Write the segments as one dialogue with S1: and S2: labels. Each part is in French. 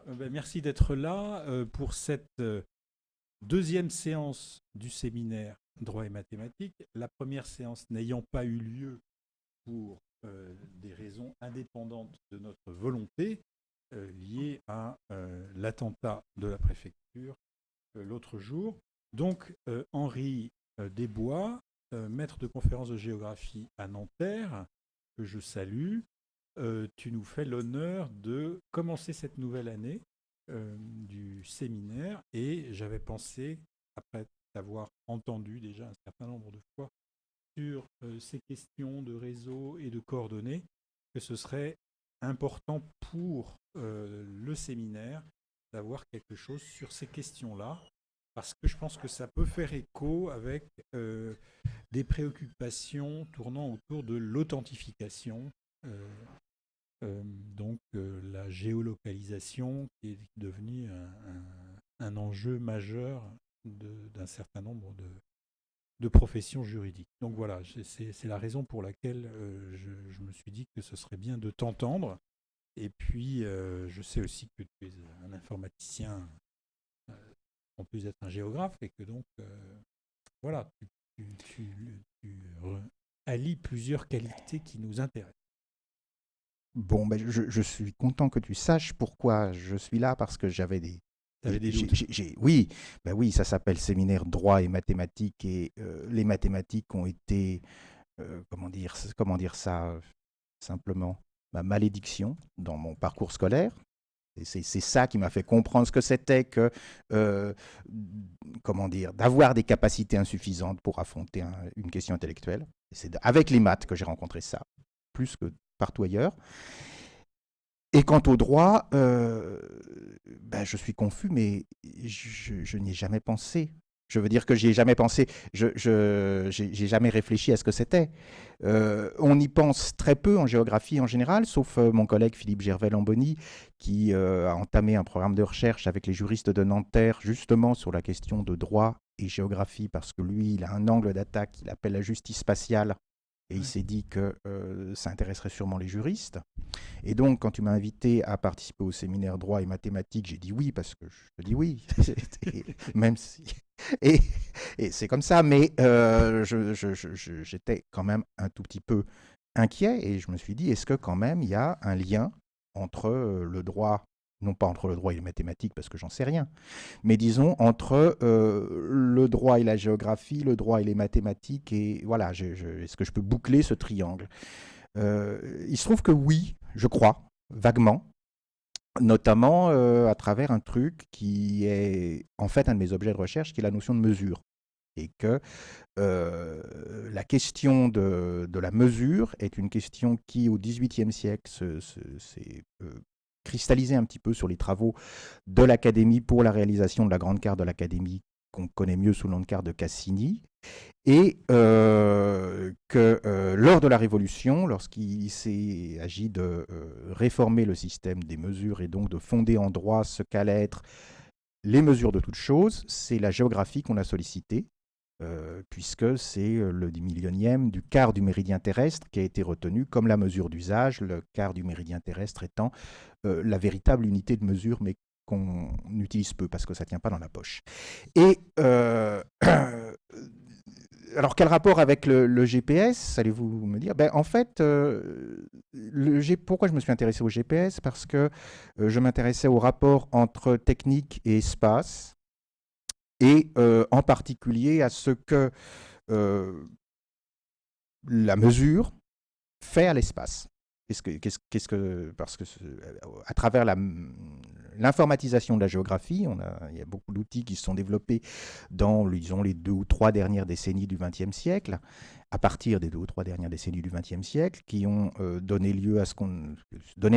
S1: Merci d'être là pour cette deuxième séance du séminaire Droit et mathématiques. La première séance n'ayant pas eu lieu pour des raisons indépendantes de notre volonté, liées à l'attentat de la préfecture l'autre jour. Donc, Henri Desbois, maître de conférence de géographie à Nanterre, que je salue, tu nous fais l'honneur de commencer cette nouvelle année du séminaire et j'avais pensé, après t'avoir entendu déjà un certain nombre de fois sur ces questions de réseau et de coordonnées, que ce serait important pour le séminaire d'avoir quelque chose sur ces questions-là, parce que je pense que ça peut faire écho avec des préoccupations tournant autour de l'authentification. euh, la géolocalisation qui est devenue un enjeu majeur d'un certain nombre de professions juridiques. Donc voilà, c'est la raison pour laquelle je me suis dit que ce serait bien de t'entendre. Et puis, je sais aussi que tu es un informaticien, euh, en plus d'être un géographe, et que donc, voilà, tu allies plusieurs qualités qui nous intéressent.
S2: Bon, ben, je suis content que tu saches pourquoi je suis là, parce que j'avais
S1: Tu avais des doutes.
S2: oui, ben oui, ça s'appelle séminaire droit et mathématiques, et les mathématiques ont été, comment dire ça, simplement, ma malédiction dans mon parcours scolaire. Et c'est ça qui m'a fait comprendre ce que c'était que, euh, comment dire, d'avoir des capacités insuffisantes pour affronter une question intellectuelle. Et c'est avec les maths que j'ai rencontré ça, plus que partout ailleurs. Et quant au droit, ben, je suis confus, mais je n'y ai jamais pensé. Je veux dire que j'y ai jamais pensé, j'ai jamais réfléchi à ce que c'était. On y pense très peu en géographie en général, sauf mon collègue Philippe Gervais-Lamboni, qui a entamé un programme de recherche avec les juristes de Nanterre, justement sur la question de droit et géographie, parce que lui, il a un angle d'attaque qu'il appelle la justice spatiale, et il
S1: Ouais.
S2: s'est dit que ça intéresserait sûrement les juristes. Et donc, quand tu m'as invité à participer au séminaire droit et mathématiques, j'ai dit oui, parce que je te dis oui, même si... Et, et c'est comme ça, mais j'étais quand même un tout petit peu inquiet, et je me suis dit, est-ce que quand même il y a un lien entre le droit, non pas entre le droit et les mathématiques, parce que j'en sais rien, mais disons entre le droit et la géographie, le droit et les mathématiques, et voilà, est-ce que je peux boucler ce triangle? Il se trouve que oui, je crois, vaguement, notamment à travers un truc qui est en fait un de mes objets de recherche, qui est la notion de mesure. Et que la question de la mesure est une question qui, au XVIIIe siècle, s'est cristallisée un petit peu sur les travaux de l'Académie pour la réalisation de la grande carte de l'Académie, qu'on connaît mieux sous le nom de carte de Cassini, et que lors de la Révolution, lorsqu'il s'est agi de réformer le système des mesures et donc de fonder en droit ce qu'allaient être les mesures de toutes choses, c'est la géographie qu'on a sollicitée, puisque c'est le millionième du quart du méridien terrestre qui a été retenu comme la mesure d'usage, le quart du méridien terrestre étant la véritable unité de mesure, mais qu'on utilise peu parce que ça ne tient pas dans la poche. Et alors, quel rapport avec le GPS, allez-vous me dire? Ben, en fait, pourquoi je me suis intéressé au GPS? Parce que je m'intéressais au rapport entre technique et espace, et en particulier à ce que euh, la mesure fait à l'espace. Parce que à travers l'informatisation de la géographie, il y a beaucoup d'outils qui se sont développés dans, disons, les 2 ou 3 dernières décennies du XXe siècle, à partir des 2 ou 3 dernières décennies du XXe siècle, qui ont donné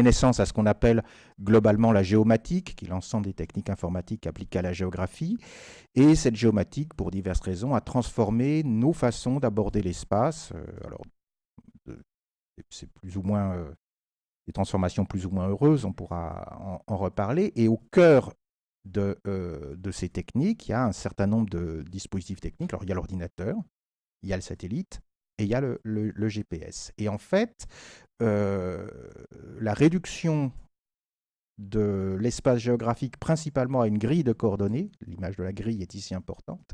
S2: naissance à ce qu'on appelle globalement la géomatique, qui est l'ensemble des techniques informatiques appliquées à la géographie. Et cette géomatique, pour diverses raisons, a transformé nos façons d'aborder l'espace. Alors, c'est plus ou moins des transformations plus ou moins heureuses, on pourra en reparler. Et au cœur de ces techniques, il y a un certain nombre de dispositifs techniques. Alors, il y a l'ordinateur, il y a le satellite et il y a le GPS. Et en fait, euh, la réduction de l'espace géographique, principalement à une grille de coordonnées, l'image de la grille est ici importante,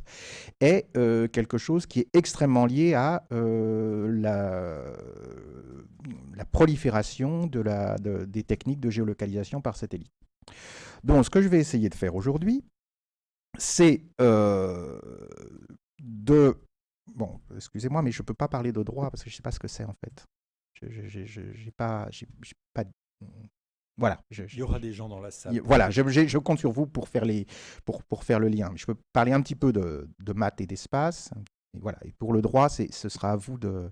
S2: est quelque chose qui est extrêmement lié à la prolifération des techniques de géolocalisation par satellite. Donc, ce que je vais essayer de faire aujourd'hui, c'est Bon, excusez-moi, mais je ne peux pas parler de droit parce que je ne sais pas ce que c'est en fait. J'ai pas... Voilà.
S1: Il y aura des gens dans la salle.
S2: Voilà, je compte sur vous pour faire, pour faire le lien. Je peux parler un petit peu de maths et d'espace. Et voilà. Et pour le droit, ce sera à vous de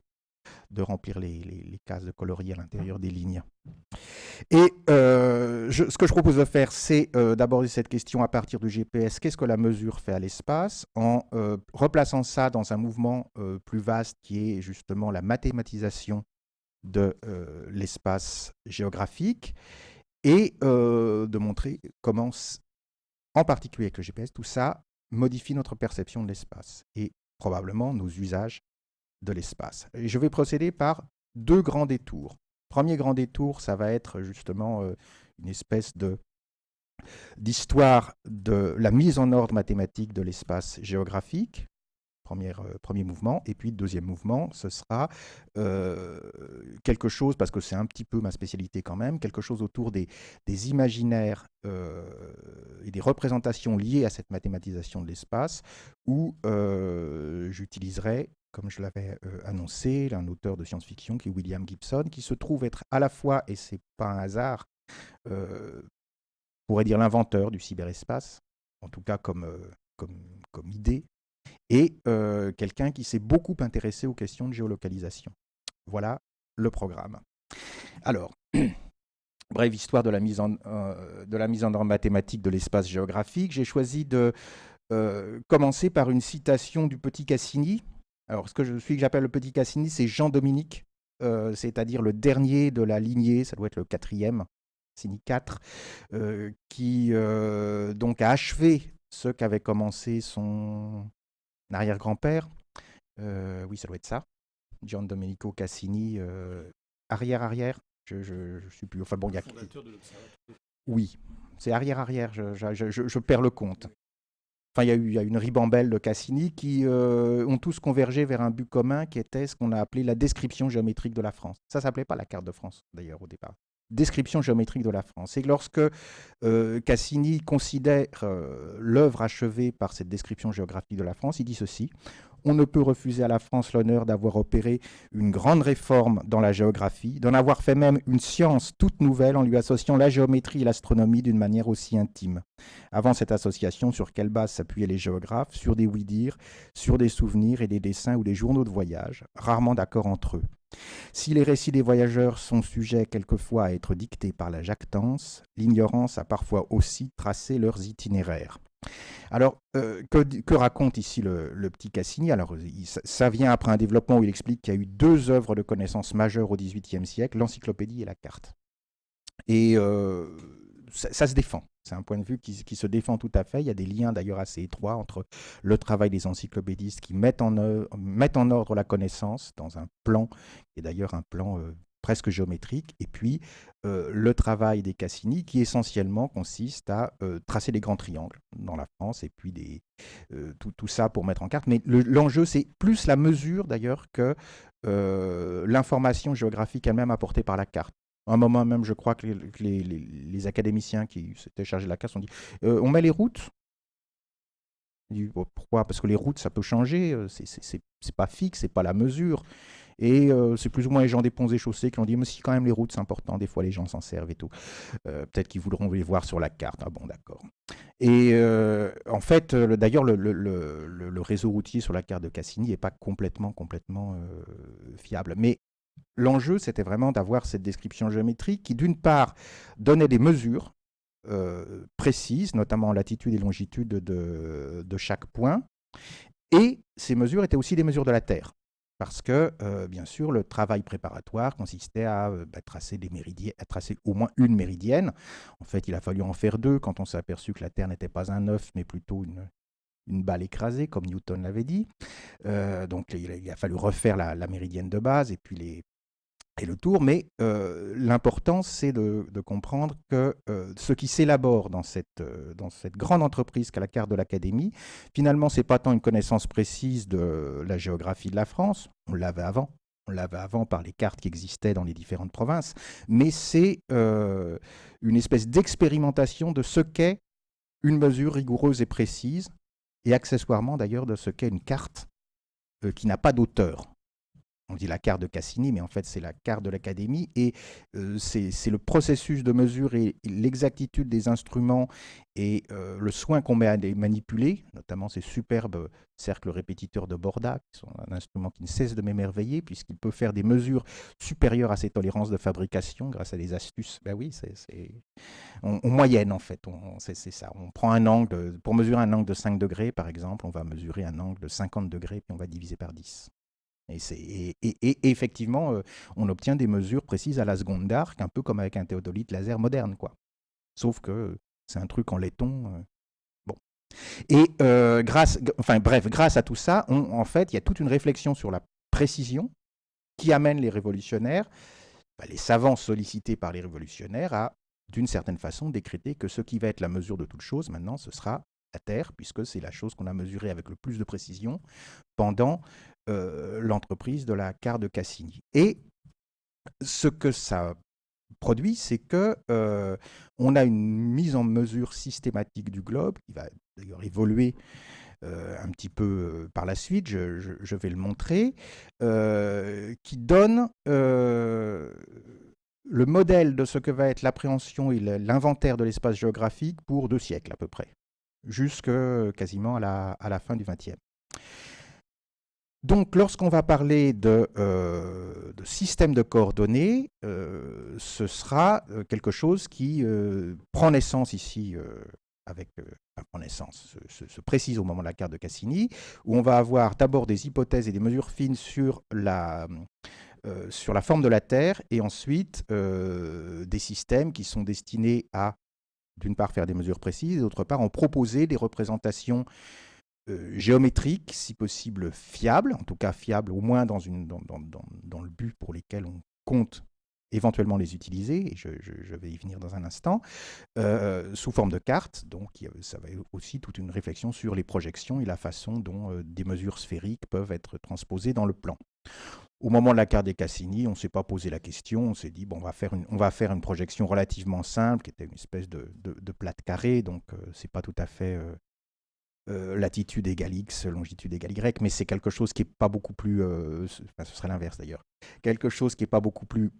S2: remplir les cases de coloris à l'intérieur des lignes. Et ce que je propose de faire, c'est d'aborder cette question à partir du GPS. Qu'est-ce que la mesure fait à l'espace, en replaçant ça dans un mouvement plus vaste qui est justement la mathématisation de l'espace géographique, et de montrer comment, en particulier avec le GPS, tout ça modifie notre perception de l'espace et probablement nos usages de l'espace. Et je vais procéder par 2 grands détours. Premier grand détour, ça va être justement une espèce d'histoire de la mise en ordre mathématique de l'espace géographique, premier mouvement. Et puis, deuxième mouvement, ce sera quelque chose, parce que c'est un petit peu ma spécialité quand même, quelque chose autour des imaginaires et des représentations liées à cette mathématisation de l'espace, où j'utiliserai, comme je l'avais annoncé, un auteur de science-fiction qui est William Gibson, qui se trouve être à la fois, et c'est pas un hasard, on pourrait dire l'inventeur du cyberespace, en tout cas comme idée, et quelqu'un qui s'est beaucoup intéressé aux questions de géolocalisation. Voilà le programme. Alors, brève histoire de la mise en ordre mathématique de l'espace géographique. J'ai choisi de commencer par une citation du petit Cassini. Alors, celui que j'appelle le petit Cassini, c'est Jean-Dominique, c'est-à-dire le dernier de la lignée, ça doit être le 4e, Cassini 4, qui donc a achevé ce qu'avait commencé son arrière-grand-père. Oui, ça doit être ça. Gian Domenico Cassini, arrière-arrière. Je suis plus. Enfin bon, il y a. Fondateur de l'Observatoire. Oui, c'est arrière-arrière. Je perds le compte. Enfin, il y a une ribambelle de Cassini qui ont tous convergé vers un but commun qui était ce qu'on a appelé la description géométrique de la France. Ça s'appelait pas la carte de France, d'ailleurs, au départ. Description géométrique de la France. Et lorsque Cassini considère l'œuvre achevée par cette description géographique de la France, il dit ceci: on ne peut refuser à la France l'honneur d'avoir opéré une grande réforme dans la géographie, d'en avoir fait même une science toute nouvelle en lui associant la géométrie et l'astronomie d'une manière aussi intime. Avant cette association, sur quelle base s'appuyaient les géographes? Sur des oui-dire, sur des souvenirs et des dessins ou des journaux de voyage, rarement d'accord entre eux. Si les récits des voyageurs sont sujets quelquefois à être dictés par la jactance, l'ignorance a parfois aussi tracé leurs itinéraires. Alors, que raconte ici le petit Cassini? Alors, ça vient après un développement où il explique qu'il y a eu 2 œuvres de connaissances majeures au XVIIIe siècle, l'encyclopédie et la carte. Et ça se défend. C'est un point de vue qui se défend tout à fait. Il y a des liens d'ailleurs assez étroits entre le travail des encyclopédistes qui mettent en ordre la connaissance dans un plan, qui est d'ailleurs un plan presque géométrique, et puis le travail des Cassini qui essentiellement consiste à tracer des grands triangles dans la France, et puis tout ça pour mettre en carte. Mais l'enjeu, c'est plus la mesure d'ailleurs que l'information géographique elle-même apportée par la carte. À un moment même, je crois que les académiciens qui s'étaient chargés de la carte ont dit on met les routes. Dit, pourquoi? Parce que les routes, ça peut changer, c'est pas fixe, c'est pas la mesure. Et c'est plus ou moins les gens des ponts et chaussées qui ont dit mais si, quand même, les routes, c'est important, des fois les gens s'en servent et tout. Peut-être qu'ils voudront les voir sur la carte. Ah bon, d'accord. Et en fait, d'ailleurs, le réseau routier sur la carte de Cassini n'est pas complètement fiable. Mais l'enjeu, c'était vraiment d'avoir cette description géométrique qui, d'une part, donnait des mesures précises, notamment latitude et longitude de chaque point. Et ces mesures étaient aussi des mesures de la Terre. Parce que, bien sûr, le travail préparatoire consistait à tracer au moins une méridienne. En fait, il a fallu en faire 2 quand on s'est aperçu que la Terre n'était pas un œuf, mais plutôt une balle écrasée, comme Newton l'avait dit. Donc, il a fallu refaire la méridienne de base et puis et le tour, mais l'important, c'est de comprendre que ce qui s'élabore dans cette grande entreprise qu'est la carte de l'Académie, finalement, ce n'est pas tant une connaissance précise de la géographie de la France, on l'avait avant. On l'avait avant par les cartes qui existaient dans les différentes provinces, mais c'est une espèce d'expérimentation de ce qu'est une mesure rigoureuse et précise, et accessoirement d'ailleurs de ce qu'est une carte qui n'a pas d'auteur. On dit la carte de Cassini, mais en fait c'est la carte de l'Académie, et c'est le processus de mesure et l'exactitude des instruments et le soin qu'on met à les manipuler, notamment ces superbes cercles répétiteurs de Borda, qui sont un instrument qui ne cesse de m'émerveiller, puisqu'il peut faire des mesures supérieures à ses tolérances de fabrication grâce à des astuces. Ben oui, on moyenne en fait, c'est ça. On prend un angle, pour mesurer un angle de 5 degrés par exemple, on va mesurer un angle de 50 degrés, puis on va diviser par 10. Et effectivement, on obtient des mesures précises à la seconde d'arc, un peu comme avec un théodolite laser moderne, quoi. Sauf que c'est un truc en laiton. Bon. Et grâce à tout ça, en fait, il y a toute une réflexion sur la précision qui amène les révolutionnaires, les savants sollicités par les révolutionnaires, à, d'une certaine façon, décréter que ce qui va être la mesure de toute chose, maintenant, ce sera la Terre, puisque c'est la chose qu'on a mesurée avec le plus de précision pendant l'entreprise de la carte de Cassini. Et ce que ça produit, c'est que on a une mise en mesure systématique du globe, qui va d'ailleurs évoluer un petit peu par la suite, je vais le montrer, qui donne le modèle de ce que va être l'appréhension et l'inventaire de l'espace géographique pour 2 siècles à peu près, jusque quasiment à la fin du XXe. Donc, lorsqu'on va parler de système de coordonnées, ce sera quelque chose qui prend naissance ici, prend naissance, se précise au moment de la carte de Cassini, où on va avoir d'abord des hypothèses et des mesures fines sur la forme de la Terre, et ensuite des systèmes qui sont destinés à, d'une part, faire des mesures précises, et d'autre part, en proposer des représentations géométriques, si possible fiables, en tout cas fiables au moins dans le but pour lesquels on compte éventuellement les utiliser, et je vais y venir dans un instant, sous forme de cartes. Donc ça va aussi toute une réflexion sur les projections et la façon dont des mesures sphériques peuvent être transposées dans le plan. Au moment de la carte des Cassini, on ne s'est pas posé la question, on s'est dit, bon, on va faire une projection relativement simple, qui était une espèce de plate carrée, donc c'est pas tout à fait latitude égale X, longitude égale Y, mais c'est quelque chose qui n'est pas beaucoup plus, ce serait l'inverse d'ailleurs, quelque chose qui n'est pas beaucoup plus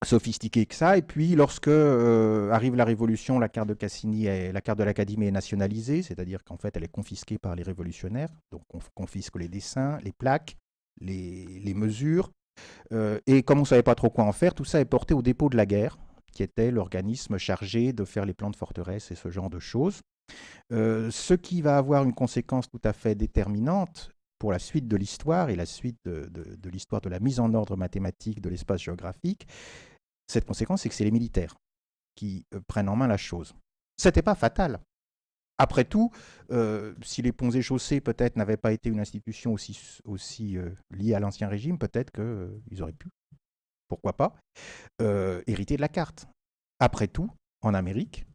S2: sophistiqué que ça. Et puis lorsque arrive la Révolution, la carte de Cassini, la carte de l'Académie est nationalisée, c'est-à-dire qu'en fait elle est confisquée par les révolutionnaires, donc on confisque les dessins, les plaques, les mesures, et comme on ne savait pas trop quoi en faire, tout ça est porté au dépôt de la guerre, qui était l'organisme chargé de faire les plans de forteresse et ce genre de choses. Ce qui va avoir une conséquence tout à fait déterminante pour la suite de l'histoire et la suite de l'histoire de la mise en ordre mathématique de l'espace géographique, cette conséquence, c'est que c'est les militaires qui prennent en main la chose. Ce n'était pas fatal. Après tout, si les ponts et chaussées peut-être n'avaient pas été une institution aussi liée à l'Ancien Régime, peut-être qu'ils auraient pu, pourquoi pas, hériter de la carte. Après tout, en Amérique,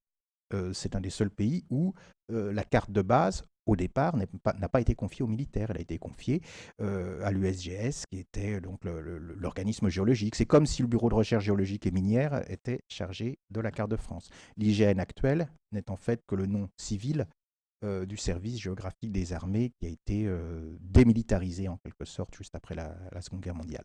S2: c'est un des seuls pays où la carte de base, au départ, n'a pas été confiée aux militaires. Elle a été confiée à l'USGS, qui était donc l'organisme géologique. C'est comme si le Bureau de recherche géologique et minière était chargé de la carte de France. L'IGN actuel n'est en fait que le nom civil du service géographique des armées, qui a été démilitarisé en quelque sorte juste après la Seconde Guerre mondiale.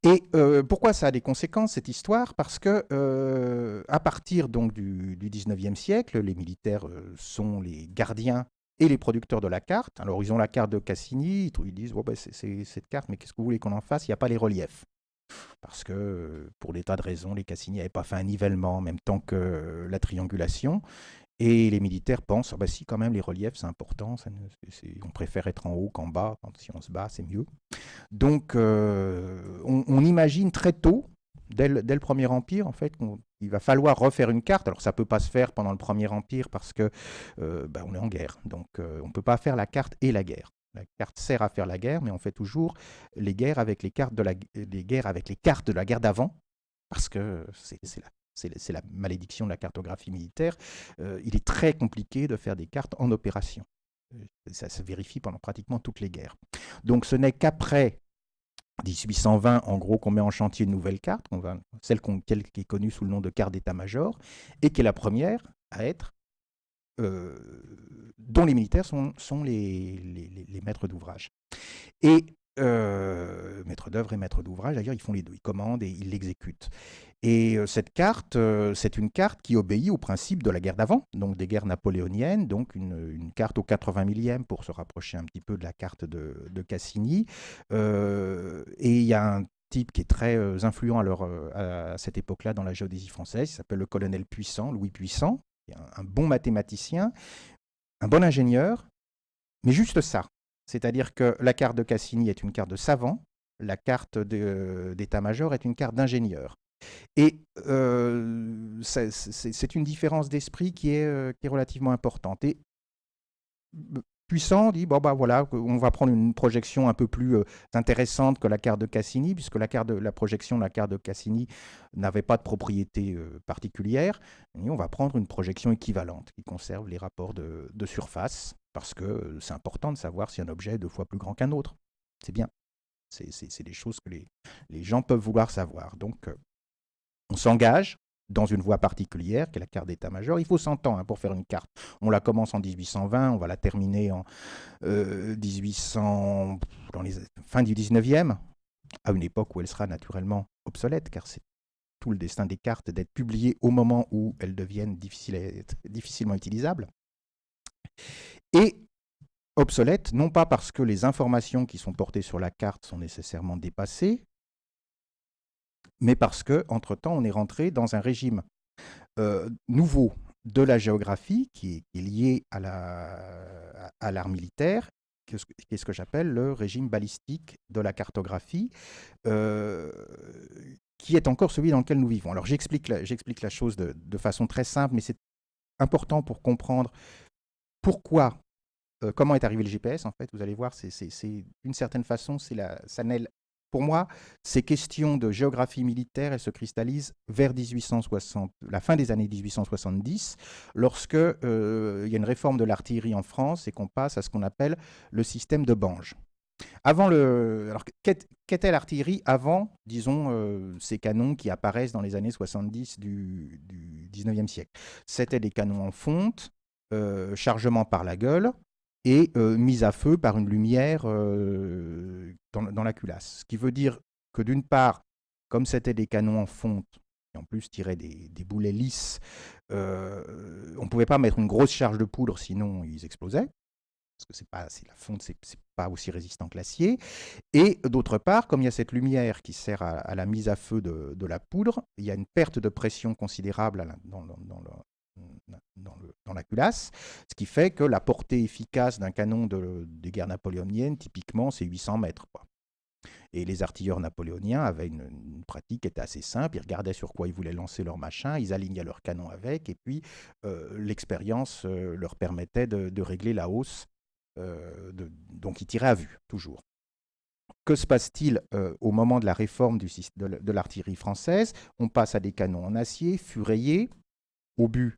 S2: Et pourquoi ça a des conséquences, cette histoire? Parce que à partir donc du 19e siècle, les militaires sont les gardiens et les producteurs de la carte. Alors ils ont la carte de Cassini, ils disent oh, c'est cette carte, mais qu'est-ce que vous voulez qu'on en fasse? Il n'y a pas les reliefs. Parce que pour des tas de raisons, les Cassini n'avaient pas fait un nivellement en même temps que la triangulation. Et les militaires pensent, ah bah si, quand même, les reliefs, c'est important, on préfère être en haut qu'en bas, si on se bat, c'est mieux. Donc, on imagine très tôt, dès le Premier Empire, en fait, qu'il va falloir refaire une carte. Alors, ça ne peut pas se faire pendant le Premier Empire parce que on est en guerre. Donc, on ne peut pas faire la carte et la guerre. La carte sert à faire la guerre, mais on fait toujours les guerres avec les cartes de la guerre d'avant, parce que c'est la malédiction de la cartographie militaire. Il est très compliqué de faire des cartes en opération. Ça se vérifie pendant pratiquement toutes les guerres. Donc ce n'est qu'après 1820, en gros, qu'on met en chantier une nouvelle carte, celle qui est connue sous le nom de carte d'état-major, et qui est la première à être, dont les militaires sont les maîtres d'ouvrage. Et maître d'œuvre et maître d'ouvrage, d'ailleurs, ils font les deux. Ils commandent et ils l'exécutent. Et cette carte, c'est une carte qui obéit au principe de la guerre d'avant, donc des guerres napoléoniennes, donc une carte au 80 millième pour se rapprocher un petit peu de la carte de Cassini. Et il y a un type qui est très influent à cette époque-là dans la géodésie française, il s'appelle le colonel Puissant, Louis Puissant, qui est un bon mathématicien, un bon ingénieur, mais juste ça. C'est-à-dire que la carte de Cassini est une carte de savant, la carte d'état-major est une carte d'ingénieur. Et c'est une différence d'esprit qui est relativement importante. Et Puissant dit, bon bah voilà, on va prendre une projection un peu plus intéressante que la carte de Cassini, puisque la projection de la carte de Cassini n'avait pas de propriété particulière. Et on va prendre une projection équivalente qui conserve les rapports de surface, parce que c'est important de savoir si un objet est 2 fois plus grand qu'un autre. C'est bien. C'est des choses que les gens peuvent vouloir savoir. Donc, on s'engage dans une voie particulière, qui est la carte d'état-major. Il faut 100 ans pour faire une carte. On la commence en 1820, on va la terminer en 1800, dans les fin du 19e, à une époque où elle sera naturellement obsolète, car c'est tout le destin des cartes d'être publiées au moment où elles deviennent difficilement utilisables. Et obsolète, non pas parce que les informations qui sont portées sur la carte sont nécessairement dépassées, mais parce qu'entre-temps, on est rentré dans un régime nouveau de la géographie qui est lié à l'art militaire, qui est ce que j'appelle le régime balistique de la cartographie, qui est encore celui dans lequel nous vivons. Alors j'explique la chose de façon très simple, mais c'est important pour comprendre pourquoi, comment est arrivé le GPS, en fait. Vous allez voir, d'une certaine façon, pour moi, ces questions de géographie militaire, elles se cristallisent vers 1860, la fin des années 1870, lorsque il y a une réforme de l'artillerie en France et qu'on passe à ce qu'on appelle le système de Bange. Alors, qu'était l'artillerie avant, disons, ces canons qui apparaissent dans les années 70 du 19e siècle? C'était des canons en fonte, chargement par la gueule, et mise à feu par une lumière dans la culasse. Ce qui veut dire que d'une part, comme c'était des canons en fonte, et en plus tiraient des boulets lisses, on ne pouvait pas mettre une grosse charge de poudre, sinon ils explosaient, parce que la fonte, c'est pas aussi résistant que l'acier. Et d'autre part, comme il y a cette lumière qui sert à la mise à feu de la poudre, il y a une perte de pression considérable dans la culasse, ce qui fait que la portée efficace d'un canon des guerres napoléoniennes, typiquement, c'est 800 mètres. Quoi. Et les artilleurs napoléoniens avaient une pratique qui était assez simple. Ils regardaient sur quoi ils voulaient lancer leur machin, ils alignaient leur canon avec, et puis l'expérience leur permettait de régler la hausse. Donc ils tiraient à vue, toujours. Que se passe-t-il au moment de la réforme de l'artillerie française? On passe à des canons en acier, furayés, obus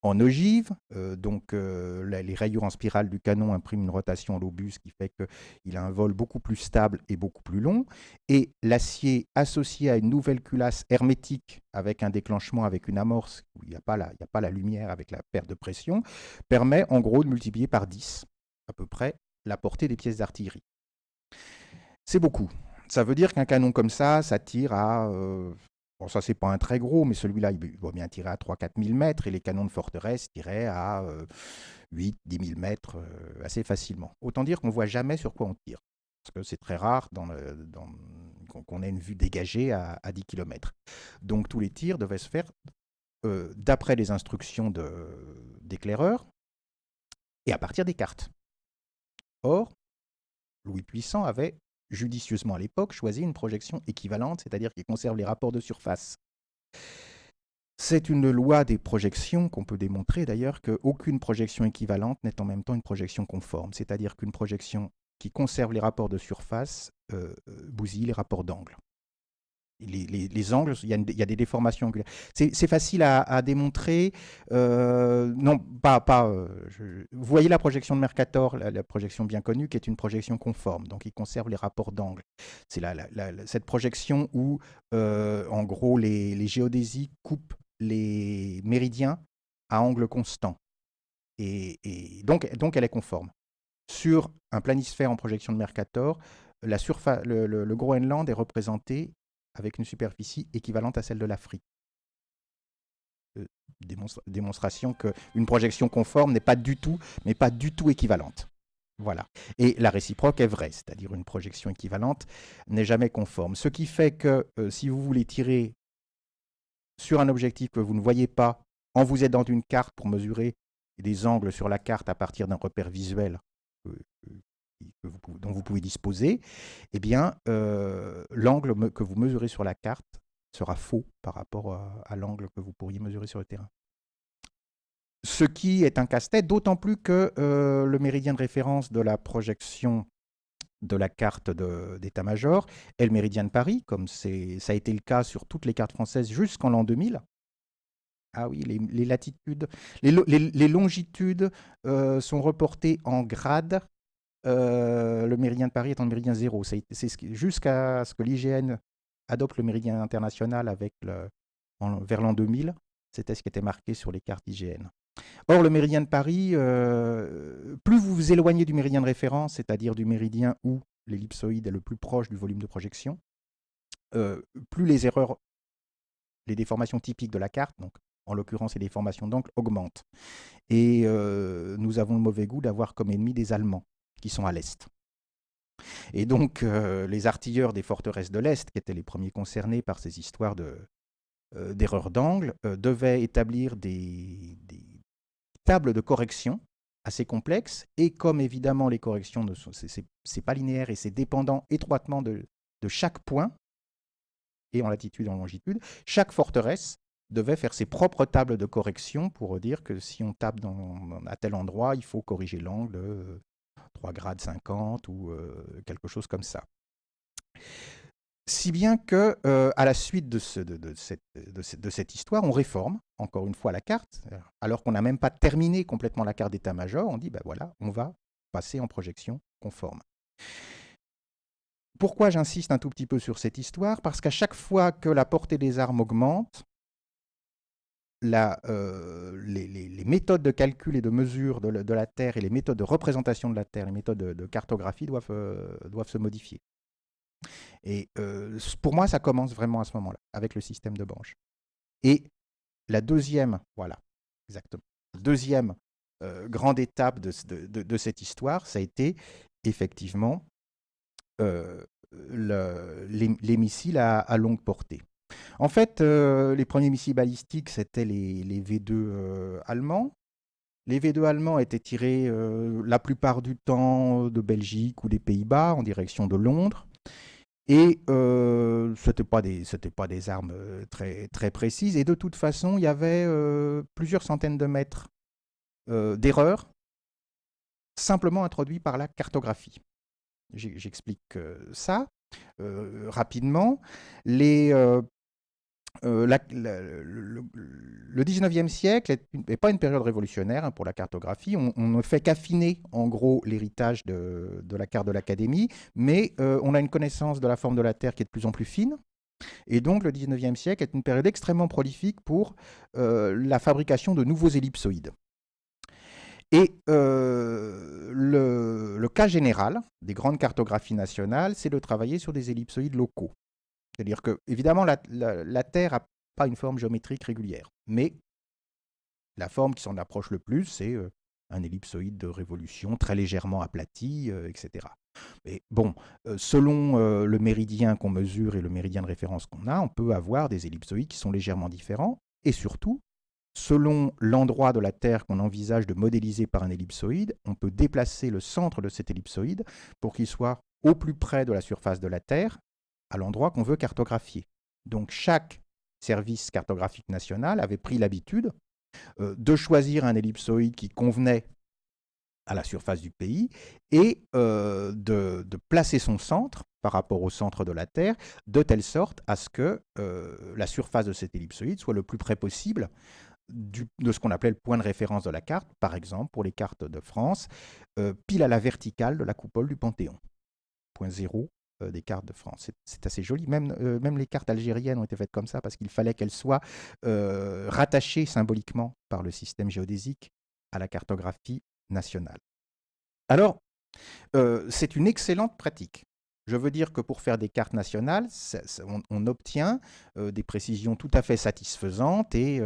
S2: en ogive, les rayures en spirale du canon impriment une rotation à l'obus, ce qui fait qu'il a un vol beaucoup plus stable et beaucoup plus long. Et l'acier associé à une nouvelle culasse hermétique avec un déclenchement, avec une amorce, où il n'y a pas la lumière avec la perte de pression, permet en gros de multiplier par 10 à peu près la portée des pièces d'artillerie. C'est beaucoup. Ça veut dire qu'un canon comme ça tire à... Bon, ça, c'est pas un très gros, mais celui-là, il doit bien tirer à 3-4 000 mètres, et les canons de forteresse tiraient à 8-10 000 mètres assez facilement. Autant dire qu'on ne voit jamais sur quoi on tire, parce que c'est très rare qu'on ait une vue dégagée à 10 km. Donc tous les tirs devaient se faire d'après les instructions d'éclaireurs et à partir des cartes. Or, Louis Puissant avait judicieusement à l'époque choisi une projection équivalente, c'est-à-dire qui conserve les rapports de surface. C'est une loi des projections qu'on peut démontrer d'ailleurs qu'aucune projection équivalente n'est en même temps une projection conforme, c'est-à-dire qu'une projection qui conserve les rapports de surface bousille les rapports d'angle. Les angles, il y a des déformations angulaires. C'est facile à démontrer. Non, vous voyez la projection de Mercator, la projection bien connue, qui est une projection conforme. Donc, il conserve les rapports d'angle. C'est cette projection où, en gros, les géodésies coupent les méridiens à angle constant. Et donc, elle est conforme. Sur un planisphère en projection de Mercator, le Groenland est représenté avec une superficie équivalente à celle de l'Afrique. Démonstration qu'une projection conforme n'est pas du tout équivalente. Voilà. Et la réciproque est vraie, c'est-à-dire une projection équivalente n'est jamais conforme. Ce qui fait que si vous voulez tirer sur un objectif que vous ne voyez pas, en vous aidant d'une carte pour mesurer des angles sur la carte à partir d'un repère visuel dont vous pouvez disposer, eh bien, l'angle que vous mesurez sur la carte sera faux par rapport à l'angle que vous pourriez mesurer sur le terrain. Ce qui est un casse-tête, d'autant plus que le méridien de référence de la projection de la carte d'état-major est le méridien de Paris, comme ça a été le cas sur toutes les cartes françaises jusqu'en l'an 2000. Ah oui, les latitudes, les longitudes sont reportées en grades. Le méridien de Paris est en méridien 0. Jusqu'à ce que l'IGN adopte le méridien international vers l'an 2000, c'était ce qui était marqué sur les cartes IGN. Or, le méridien de Paris, plus vous vous éloignez du méridien de référence, c'est-à-dire du méridien où l'ellipsoïde est le plus proche du volume de projection, plus les erreurs, les déformations typiques de la carte, donc en l'occurrence les déformations d'angle, augmentent. Et nous avons le mauvais goût d'avoir comme ennemis des Allemands, qui sont à l'Est. Et donc, les artilleurs des forteresses de l'Est, qui étaient les premiers concernés par ces histoires d'erreurs d'angle, devaient établir des tables de correction assez complexes. Et comme évidemment les corrections, c'est pas linéaire et c'est dépendant étroitement de chaque point, et en latitude et en longitude, chaque forteresse devait faire ses propres tables de correction pour dire que si on tape à tel endroit, il faut corriger l'angle 3 grades 50 ou quelque chose comme ça. Si bien que, à la suite de cette histoire, on réforme encore une fois la carte, alors qu'on n'a même pas terminé complètement la carte d'état-major, on dit, ben voilà, on va passer en projection conforme. Pourquoi j'insiste un tout petit peu sur cette histoire? Parce qu'à chaque fois que la portée des armes augmente, les méthodes de calcul et de mesure de la Terre et les méthodes de représentation de la Terre, les méthodes de cartographie doivent se modifier. Et pour moi, ça commence vraiment à ce moment-là, avec le système de Banch. Et la deuxième, voilà, exactement, deuxième grande étape de cette histoire, ça a été effectivement les missiles à longue portée. En fait, les premiers missiles balistiques, c'était les V2 allemands. Les V2 allemands étaient tirés la plupart du temps de Belgique ou des Pays-Bas en direction de Londres. Et ce n'étaient pas des armes très, très précises. Et de toute façon, il y avait plusieurs centaines de mètres d'erreurs simplement introduits par la cartographie. J'explique ça rapidement. Le 19e siècle n'est pas une période révolutionnaire pour la cartographie. On ne fait qu'affiner en gros l'héritage de la carte de l'Académie, mais on a une connaissance de la forme de la Terre qui est de plus en plus fine. Et donc le 19e siècle est une période extrêmement prolifique pour la fabrication de nouveaux ellipsoïdes. Et le cas général des grandes cartographies nationales, c'est de travailler sur des ellipsoïdes locaux. C'est-à-dire que, évidemment, la Terre n'a pas une forme géométrique régulière, mais la forme qui s'en approche le plus, c'est un ellipsoïde de révolution très légèrement aplati, etc. Mais bon, selon le méridien qu'on mesure et le méridien de référence qu'on a, on peut avoir des ellipsoïdes qui sont légèrement différents, et surtout, selon l'endroit de la Terre qu'on envisage de modéliser par un ellipsoïde, on peut déplacer le centre de cet ellipsoïde pour qu'il soit au plus près de la surface de la Terre, à l'endroit qu'on veut cartographier. Donc chaque service cartographique national avait pris l'habitude de choisir un ellipsoïde qui convenait à la surface du pays et de placer son centre par rapport au centre de la Terre, de telle sorte à ce que la surface de cet ellipsoïde soit le plus près possible de ce qu'on appelait le point de référence de la carte, par exemple pour les cartes de France, pile à la verticale de la coupole du Panthéon, point zéro des cartes de France. C'est assez joli. Même les cartes algériennes ont été faites comme ça parce qu'il fallait qu'elles soient rattachées symboliquement par le système géodésique à la cartographie nationale. Alors, c'est une excellente pratique. Je veux dire que pour faire des cartes nationales, on obtient des précisions tout à fait satisfaisantes et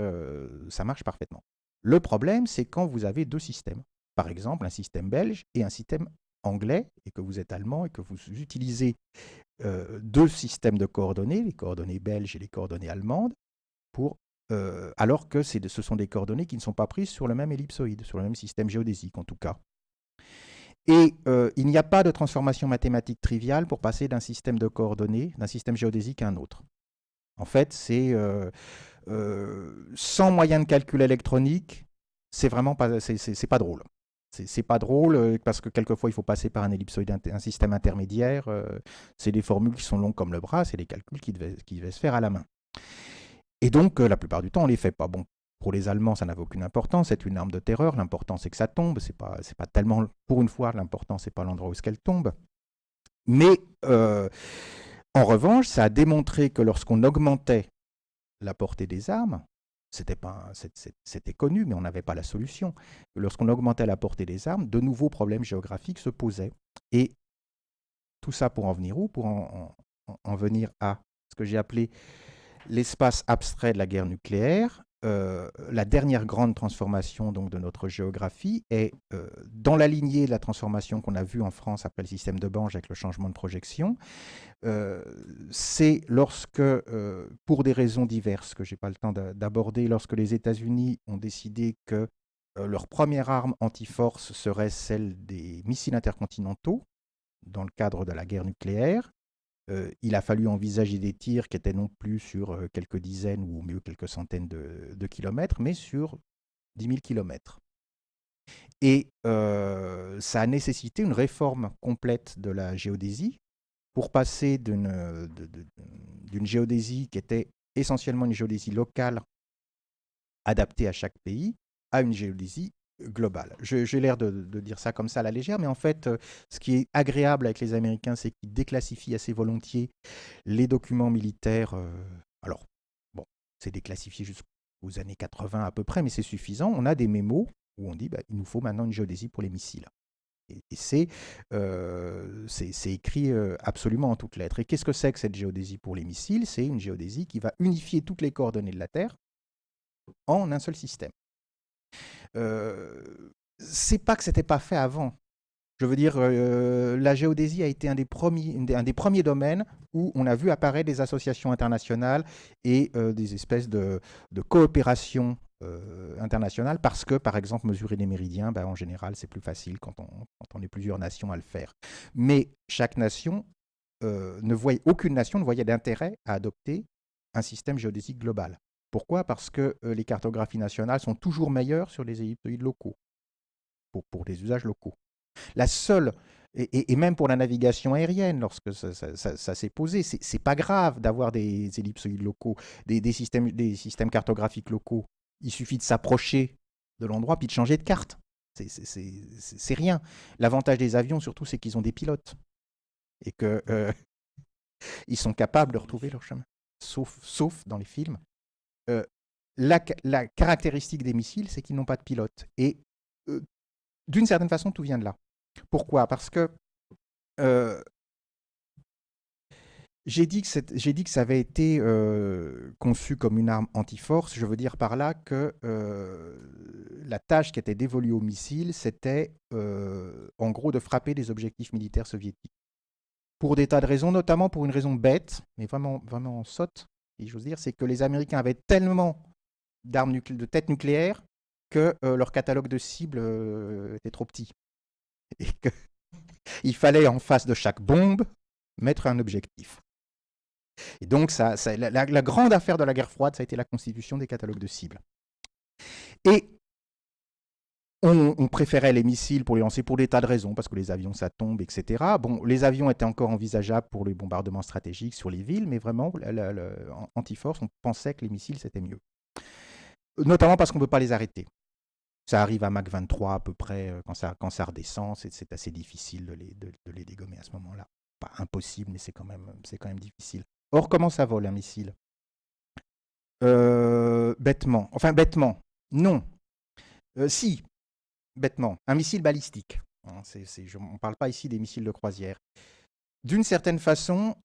S2: ça marche parfaitement. Le problème, c'est quand vous avez deux systèmes. Par exemple, un système belge et un système anglais, et que vous êtes allemand et que vous utilisez deux systèmes de coordonnées, les coordonnées belges et les coordonnées allemandes, alors que ce sont des coordonnées qui ne sont pas prises sur le même ellipsoïde, sur le même système géodésique en tout cas. Et il n'y a pas de transformation mathématique triviale pour passer d'un système de coordonnées, d'un système géodésique à un autre. En fait, c'est sans moyen de calcul électronique, c'est vraiment pas, c'est pas drôle. C'est pas drôle parce que quelquefois il faut passer par un ellipsoïde, un système intermédiaire. C'est des formules qui sont longues comme le bras, c'est des calculs qui devaient se faire à la main. Et donc la plupart du temps on les fait pas. Bon, pour les Allemands, ça n'avait aucune importance, c'est une arme de terreur. L'important, c'est que ça tombe. C'est pas tellement, pour une fois, l'important, c'est pas l'endroit où est-ce qu'elle tombe. Mais en revanche, ça a démontré que lorsqu'on augmentait la portée des armes, c'était connu, mais on n'avait pas la solution. Lorsqu'on augmentait la portée des armes, de nouveaux problèmes géographiques se posaient. Et tout ça pour en venir où? Pour en venir à ce que j'ai appelé l'espace abstrait de la guerre nucléaire. La dernière grande transformation donc, de notre géographie est dans la lignée de la transformation qu'on a vue en France après le système de Bange avec le changement de projection. C'est lorsque, pour des raisons diverses que je n'ai pas le temps d'aborder, lorsque les États-Unis ont décidé que leur première arme anti-force serait celle des missiles intercontinentaux dans le cadre de la guerre nucléaire, il a fallu envisager des tirs qui étaient non plus sur quelques dizaines ou au mieux quelques centaines de kilomètres, mais sur 10 000 kilomètres. Et ça a nécessité une réforme complète de la géodésie pour passer d'une géodésie qui était essentiellement une géodésie locale adaptée à chaque pays à une géodésie globale. J'ai l'air de dire ça comme ça à la légère, mais en fait, ce qui est agréable avec les Américains, c'est qu'ils déclassifient assez volontiers les documents militaires. Alors, bon, c'est déclassifié jusqu'aux années 80 à peu près, mais c'est suffisant. On a des mémos où on dit il nous faut maintenant une géodésie pour les missiles. Et c'est écrit absolument en toutes lettres. Et qu'est-ce que c'est que cette géodésie pour les missiles? C'est une géodésie qui va unifier toutes les coordonnées de la Terre en un seul système. C'est pas que c'était pas fait avant. Je veux dire, la géodésie a été un des premiers domaines où on a vu apparaître des associations internationales et des espèces de coopération internationale parce que, par exemple, mesurer des méridiens, en général, c'est plus facile quand on est plusieurs nations à le faire. Mais chaque nation aucune nation ne voyait d'intérêt à adopter un système géodésique global. Pourquoi? Parce que les cartographies nationales sont toujours meilleures sur les ellipsoïdes locaux, pour des usages locaux. La seule, et même pour la navigation aérienne, lorsque ça s'est posé, c'est pas grave d'avoir des ellipsoïdes locaux, des systèmes cartographiques locaux. Il suffit de s'approcher de l'endroit puis de changer de carte. C'est rien. L'avantage des avions, surtout, c'est qu'ils ont des pilotes et qu'ils sont capables de retrouver leur chemin, sauf dans les films. La caractéristique des missiles, c'est qu'ils n'ont pas de pilote. Et d'une certaine façon, tout vient de là. Pourquoi? Parce que j'ai dit que ça avait été conçu comme une arme anti-force. Je veux dire par là que la tâche qui était dévolue aux missiles, c'était en gros de frapper des objectifs militaires soviétiques. Pour des tas de raisons, notamment pour une raison bête, mais vraiment, vraiment sotte, si j'ose dire, c'est que les Américains avaient tellement de têtes nucléaires que leur catalogue de cibles était trop petit. Et qu'il fallait en face de chaque bombe mettre un objectif. Et donc la grande affaire de la guerre froide, ça a été la constitution des catalogues de cibles. Et On préférait les missiles pour les lancer pour des tas de raisons, parce que les avions, ça tombe, etc. Bon, les avions étaient encore envisageables pour les bombardements stratégiques sur les villes, mais vraiment, en anti-force, on pensait que les missiles, c'était mieux. Notamment parce qu'on ne peut pas les arrêter. Ça arrive à Mach 23 à peu près, quand ça redescend, c'est assez difficile de les dégommer à ce moment-là. Pas impossible, mais c'est quand même difficile. Or, comment ça vole un missile? Bêtement. Enfin, bêtement. Non. Si, bêtement. Un missile balistique. Hein, on ne parle pas ici des missiles de croisière. D'une certaine façon,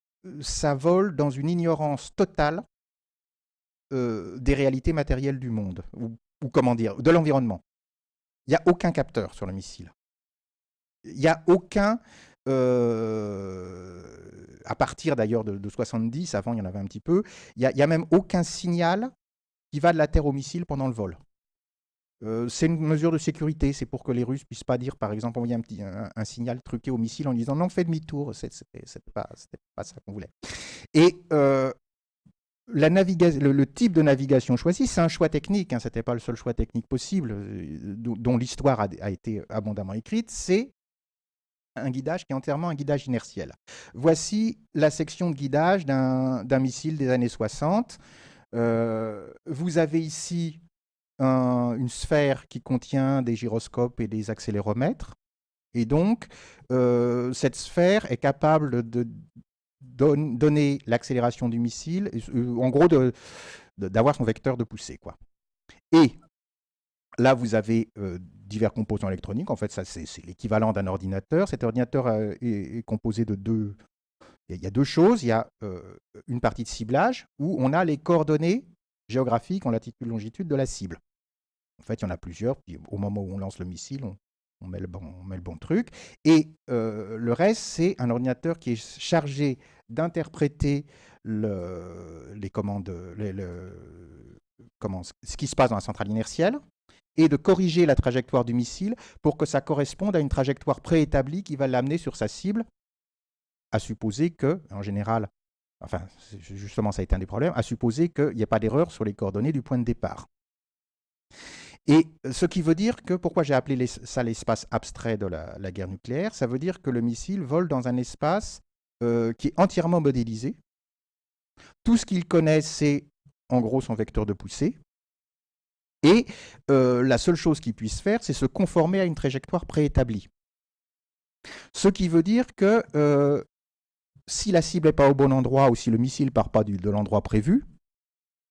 S2: ça vole dans une ignorance totale des réalités matérielles du monde, ou comment dire, de l'environnement. Il n'y a aucun capteur sur le missile. Il n'y a aucun, à partir d'ailleurs de 70, avant il y en avait un petit peu, il n'y a même aucun signal qui va de la Terre au missile pendant le vol. C'est une mesure de sécurité, c'est pour que les Russes ne puissent pas dire, par exemple, envoyer un signal truqué au missile en disant non, fais demi-tour, c'était pas ça qu'on voulait. Et le type de navigation choisi, c'est un choix technique, hein, ce n'était pas le seul choix technique possible, dont l'histoire a été abondamment écrite, c'est un guidage qui est entièrement un guidage inertiel. Voici la section de guidage d'un missile des années 60. Vous avez ici une sphère qui contient des gyroscopes et des accéléromètres. Et donc, cette sphère est capable de donner l'accélération du missile, en gros, d'avoir son vecteur de poussée, quoi. Et là, vous avez divers composants électroniques. En fait, ça, c'est l'équivalent d'un ordinateur. Cet ordinateur est composé de deux... Il y a deux choses. Il y a une partie de ciblage où on a les coordonnées géographiques en latitude et longitude de la cible. En fait, il y en a plusieurs. Puis, au moment où on lance le missile, on met le bon truc. Et le reste, c'est un ordinateur qui est chargé d'interpréter les commandes, ce qui se passe dans la centrale inertielle et de corriger la trajectoire du missile pour que ça corresponde à une trajectoire préétablie qui va l'amener sur sa cible, à supposer que, en général, enfin, justement, ça a été un des problèmes, à supposer qu'il n'y ait pas d'erreur sur les coordonnées du point de départ. Et ce qui veut dire que, pourquoi j'ai appelé ça l'espace abstrait de la guerre nucléaire, ça veut dire que le missile vole dans un espace qui est entièrement modélisé. Tout ce qu'il connaît, c'est en gros son vecteur de poussée. Et la seule chose qu'il puisse faire, c'est se conformer à une trajectoire préétablie. Ce qui veut dire que si la cible n'est pas au bon endroit ou si le missile ne part pas de l'endroit prévu,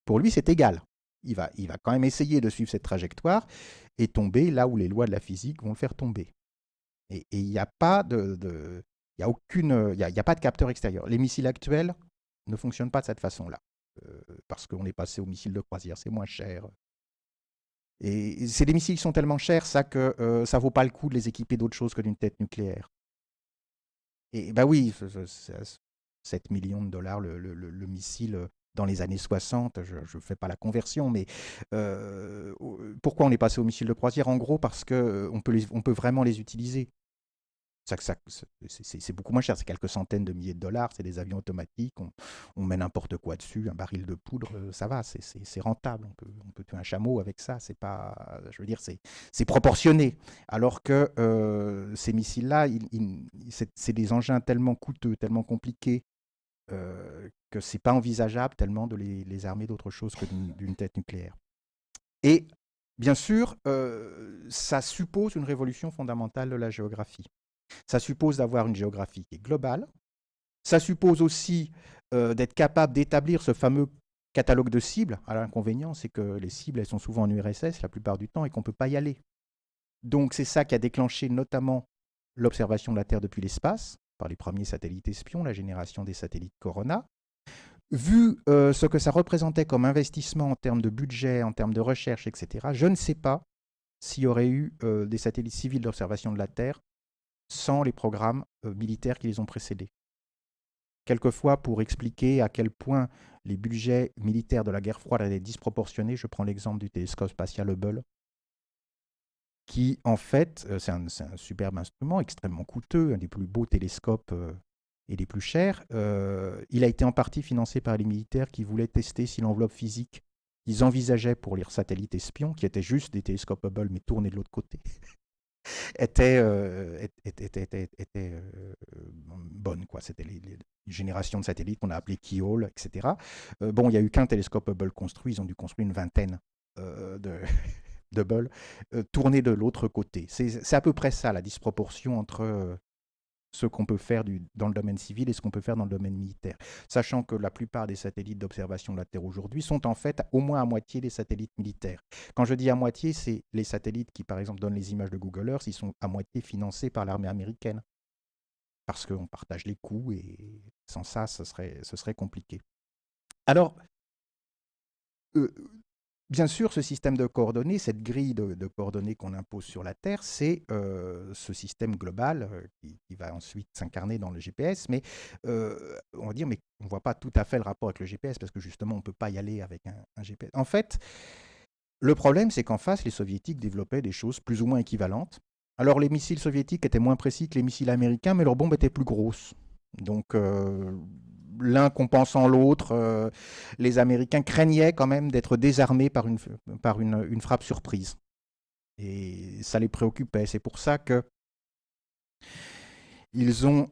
S2: pour lui, c'est égal. Il va quand même essayer de suivre cette trajectoire et tomber là où les lois de la physique vont le faire tomber. Et il n'y a pas il y a pas de capteur extérieur. Les missiles actuels ne fonctionnent pas de cette façon-là, parce qu'on est passé aux missiles de croisière, c'est moins cher. Et ces missiles sont tellement chers, ça, que ça ne vaut pas le coup de les équiper d'autre chose que d'une tête nucléaire. Et ben oui, 7 millions de dollars le missile dans les années 60, je ne fais pas la conversion, mais pourquoi on est passé aux missiles de croisière? En gros, parce qu'on peut vraiment les utiliser. C'est beaucoup moins cher, c'est quelques centaines de milliers de dollars, c'est des avions automatiques, on met n'importe quoi dessus, un baril de poudre, ça va, c'est rentable, on peut tuer un chameau avec ça, c'est pas, je veux dire, c'est proportionné. Alors que ces missiles-là, c'est des engins tellement coûteux, tellement compliqués, que c'est pas envisageable tellement de les armer d'autre chose que d'une tête nucléaire. Et bien sûr, ça suppose une révolution fondamentale de la géographie. Ça suppose d'avoir une géographie qui est globale. Ça suppose aussi d'être capable d'établir ce fameux catalogue de cibles. Alors, l'inconvénient, c'est que les cibles, elles sont souvent en URSS la plupart du temps et qu'on ne peut pas y aller. Donc, c'est ça qui a déclenché notamment l'observation de la Terre depuis l'espace, par les premiers satellites espions, la génération des satellites Corona. Vu ce que ça représentait comme investissement en termes de budget, en termes de recherche, etc., je ne sais pas s'il y aurait eu des satellites civils d'observation de la Terre sans les programmes militaires qui les ont précédés. Quelquefois, pour expliquer à quel point les budgets militaires de la guerre froide étaient disproportionnés, je prends l'exemple du télescope spatial Hubble, qui, en fait, c'est un superbe instrument, extrêmement coûteux, un des plus beaux télescopes et des plus chers. Il a été en partie financé par les militaires qui voulaient tester si l'enveloppe physique qu'ils envisageaient pour leurs satellites espions, qui étaient juste des télescopes Hubble mais tournés de l'autre côté, étaient bonnes, quoi. C'était les générations de satellites qu'on a appelées Keyhole, etc. Bon, il n'y a eu qu'un télescope Hubble construit, ils ont dû construire une vingtaine de Hubble tournés de l'autre côté. C'est à peu près ça, la disproportion entre ce qu'on peut faire dans le domaine civil et ce qu'on peut faire dans le domaine militaire. Sachant que la plupart des satellites d'observation de la Terre aujourd'hui sont en fait au moins à moitié des satellites militaires. Quand je dis à moitié, c'est les satellites qui, par exemple, donnent les images de Google Earth, ils sont à moitié financés par l'armée américaine. Parce qu'on partage les coûts et sans ça, ce serait compliqué. Alors, bien sûr, ce système de coordonnées, cette grille de coordonnées qu'on impose sur la Terre, c'est ce système global qui va ensuite s'incarner dans le GPS. Mais on va dire, mais on ne voit pas tout à fait le rapport avec le GPS parce que justement, on ne peut pas y aller avec un GPS. En fait, le problème, c'est qu'en face, les Soviétiques développaient des choses plus ou moins équivalentes. Alors, les missiles soviétiques étaient moins précis que les missiles américains, mais leurs bombes étaient plus grosses. Donc, l'un compensant l'autre, les Américains craignaient quand même d'être désarmés par une frappe surprise. Et ça les préoccupait. C'est pour ça que ils ont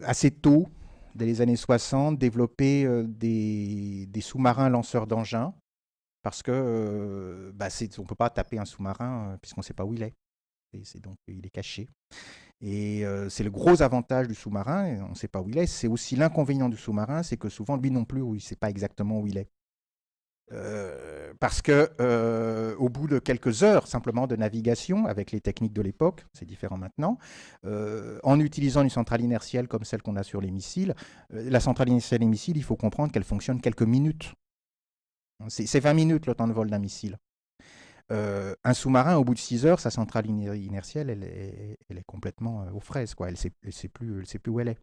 S2: assez tôt, dès les années 60, développé des sous-marins lanceurs d'engins. Parce que on ne peut pas taper un sous-marin puisqu'on ne sait pas où il est. Donc, il est caché. Et c'est le gros avantage du sous-marin, on ne sait pas où il est. C'est aussi l'inconvénient du sous-marin, c'est que souvent, lui non plus, il ne sait pas exactement où il est. Parce que au bout de quelques heures simplement de navigation, avec les techniques de l'époque, c'est différent maintenant, en utilisant une centrale inertielle comme celle qu'on a sur les missiles, la centrale inertielle des missiles, il faut comprendre qu'elle fonctionne quelques minutes. C'est 20 minutes le temps de vol d'un missile. Un sous-marin, au bout de 6 heures, sa centrale inertielle, elle est complètement aux fraises, quoi. Elle ne sait plus où elle est.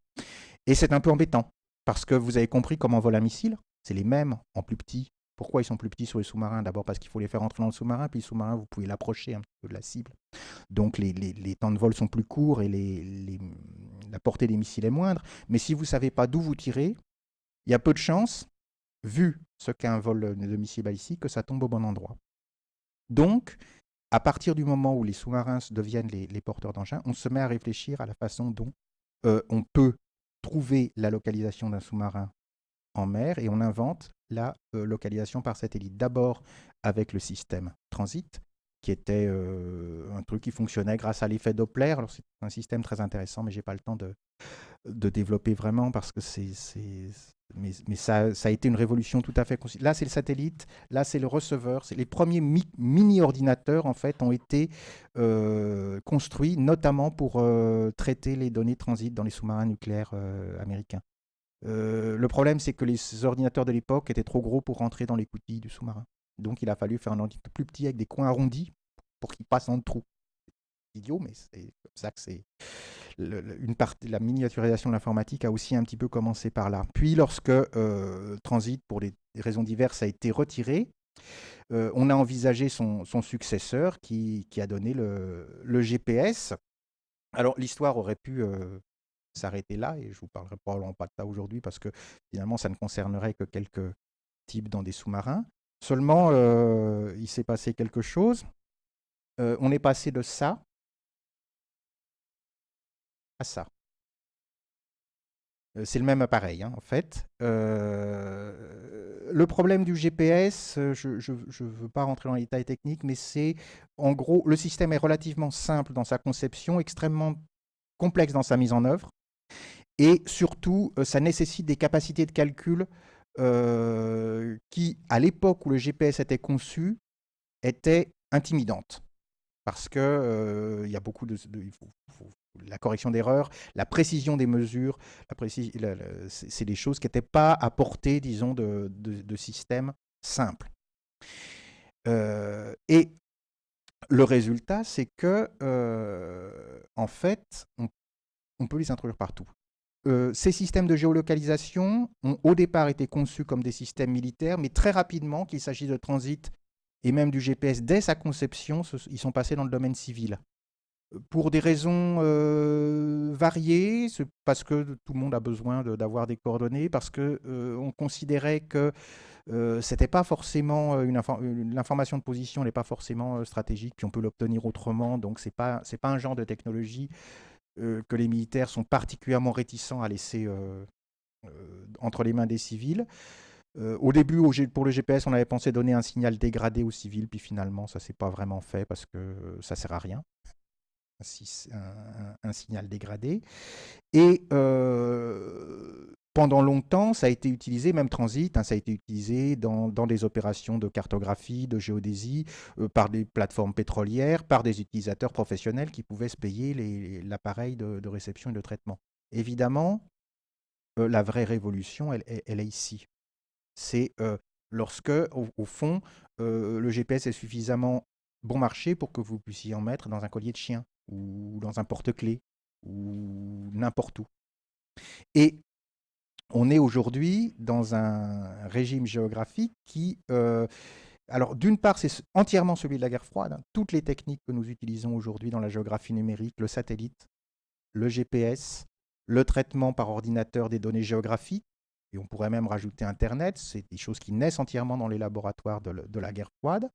S2: Et c'est un peu embêtant, parce que vous avez compris comment vole un missile. C'est les mêmes en plus petit. Pourquoi ils sont plus petits sur les sous-marins? D'abord parce qu'il faut les faire entrer dans le sous-marin, puis le sous-marin, vous pouvez l'approcher un petit peu de la cible. Donc les temps de vol sont plus courts et la portée des missiles est moindre. Mais si vous ne savez pas d'où vous tirez, il y a peu de chances, vu ce qu'est un vol de missile balistique, que ça tombe au bon endroit. Donc, à partir du moment où les sous-marins deviennent les porteurs d'engins, on se met à réfléchir à la façon dont on peut trouver la localisation d'un sous-marin en mer et on invente la localisation par satellite. D'abord avec le système Transit, qui était un truc qui fonctionnait grâce à l'effet Doppler. Alors, c'est un système très intéressant, mais je n'ai pas le temps de développer vraiment parce que mais ça a été une révolution tout à fait considérable. Là, c'est le satellite, là, c'est le receveur. Les premiers mini-ordinateurs, en fait, ont été construits notamment pour traiter les données transit dans les sous-marins nucléaires américains. Le problème, c'est que les ordinateurs de l'époque étaient trop gros pour rentrer dans les coutilles du sous-marin. Donc, il a fallu faire un ordinateur plus petit avec des coins arrondis pour qu'il passe dans le trou. C'est idiot, mais c'est comme ça que c'est... la miniaturisation de l'informatique a aussi un petit peu commencé par là. Puis lorsque Transit, pour des raisons diverses, a été retiré, on a envisagé son successeur qui a donné le GPS. Alors l'histoire aurait pu s'arrêter là, et je ne vous parlerai probablement pas de ça aujourd'hui parce que finalement ça ne concernerait que quelques types dans des sous-marins. Seulement, il s'est passé quelque chose. On est passé de ça à ça. C'est le même appareil, hein, en fait. Le problème du GPS, je ne veux pas rentrer dans les détails techniques, mais c'est, en gros, le système est relativement simple dans sa conception, extrêmement complexe dans sa mise en œuvre, et surtout, ça nécessite des capacités de calcul qui, à l'époque où le GPS était conçu, étaient intimidantes. Parce que il y a beaucoup la correction d'erreurs, la précision des mesures, c'est des choses qui n'étaient pas à portée, disons, de systèmes simples. Et le résultat, c'est que, en fait, on peut les introduire partout. Ces systèmes de géolocalisation ont au départ été conçus comme des systèmes militaires, mais très rapidement, qu'il s'agisse de transit et même du GPS, dès sa conception, ils sont passés dans le domaine civil. Pour des raisons variées, c'est parce que tout le monde a besoin d'avoir des coordonnées, parce que on considérait que c'était pas forcément l'information de position n'est pas forcément stratégique, puis on peut l'obtenir autrement. Donc c'est pas un genre de technologie que les militaires sont particulièrement réticents à laisser entre les mains des civils. Au début, pour le GPS, on avait pensé donner un signal dégradé aux civils, puis finalement, ça s'est pas vraiment fait parce que ça sert à rien, un signal dégradé. Et pendant longtemps, ça a été utilisé, même transit, hein, ça a été utilisé dans des opérations de cartographie, de géodésie, par des plateformes pétrolières, par des utilisateurs professionnels qui pouvaient se payer l'appareil de réception et de traitement. Évidemment, la vraie révolution, elle est ici. C'est lorsque, au fond, le GPS est suffisamment bon marché pour que vous puissiez en mettre dans un collier de chien ou dans un porte-clés ou n'importe où. Et on est aujourd'hui dans un régime géographique qui, alors d'une part, c'est entièrement celui de la guerre froide, hein. Toutes les techniques que nous utilisons aujourd'hui dans la géographie numérique, le satellite, le GPS, le traitement par ordinateur des données géographiques, et on pourrait même rajouter Internet, c'est des choses qui naissent entièrement dans les laboratoires de la guerre froide,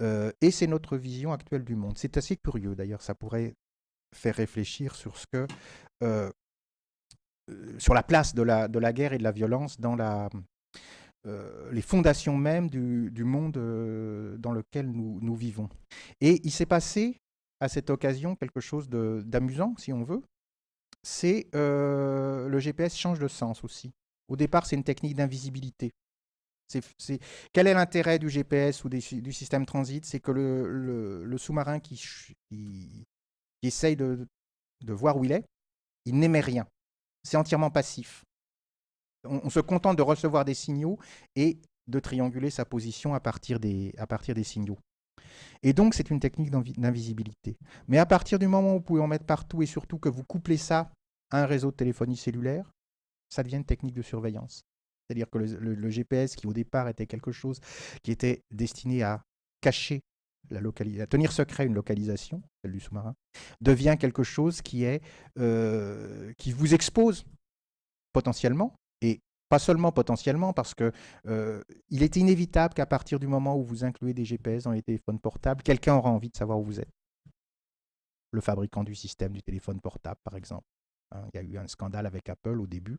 S2: et c'est notre vision actuelle du monde. C'est assez curieux d'ailleurs, ça pourrait faire réfléchir sur ce que sur la place de la guerre et de la violence dans les fondations même du monde dans lequel nous vivons. Et il s'est passé à cette occasion quelque chose d'amusant, si on veut. C'est le GPS change de sens aussi. Au départ, c'est une technique d'invisibilité. Quel est l'intérêt du GPS ou du système transit? C'est que le sous-marin qui essaye de voir où il n'émet rien. C'est entièrement passif. On se contente de recevoir des signaux et de trianguler sa position à partir des signaux. Et donc, c'est une technique d'invisibilité. Mais à partir du moment où vous pouvez en mettre partout et surtout que vous couplez ça à un réseau de téléphonie cellulaire, ça devient une technique de surveillance. C'est-à-dire que le GPS, qui au départ était quelque chose qui était destiné à cacher à tenir secret une localisation, celle du sous-marin, devient quelque chose qui vous expose potentiellement, et pas seulement potentiellement, parce que il est inévitable qu'à partir du moment où vous incluez des GPS dans les téléphones portables, quelqu'un aura envie de savoir où vous êtes. Le fabricant du système du téléphone portable, par exemple. Il y a eu un scandale avec Apple au début,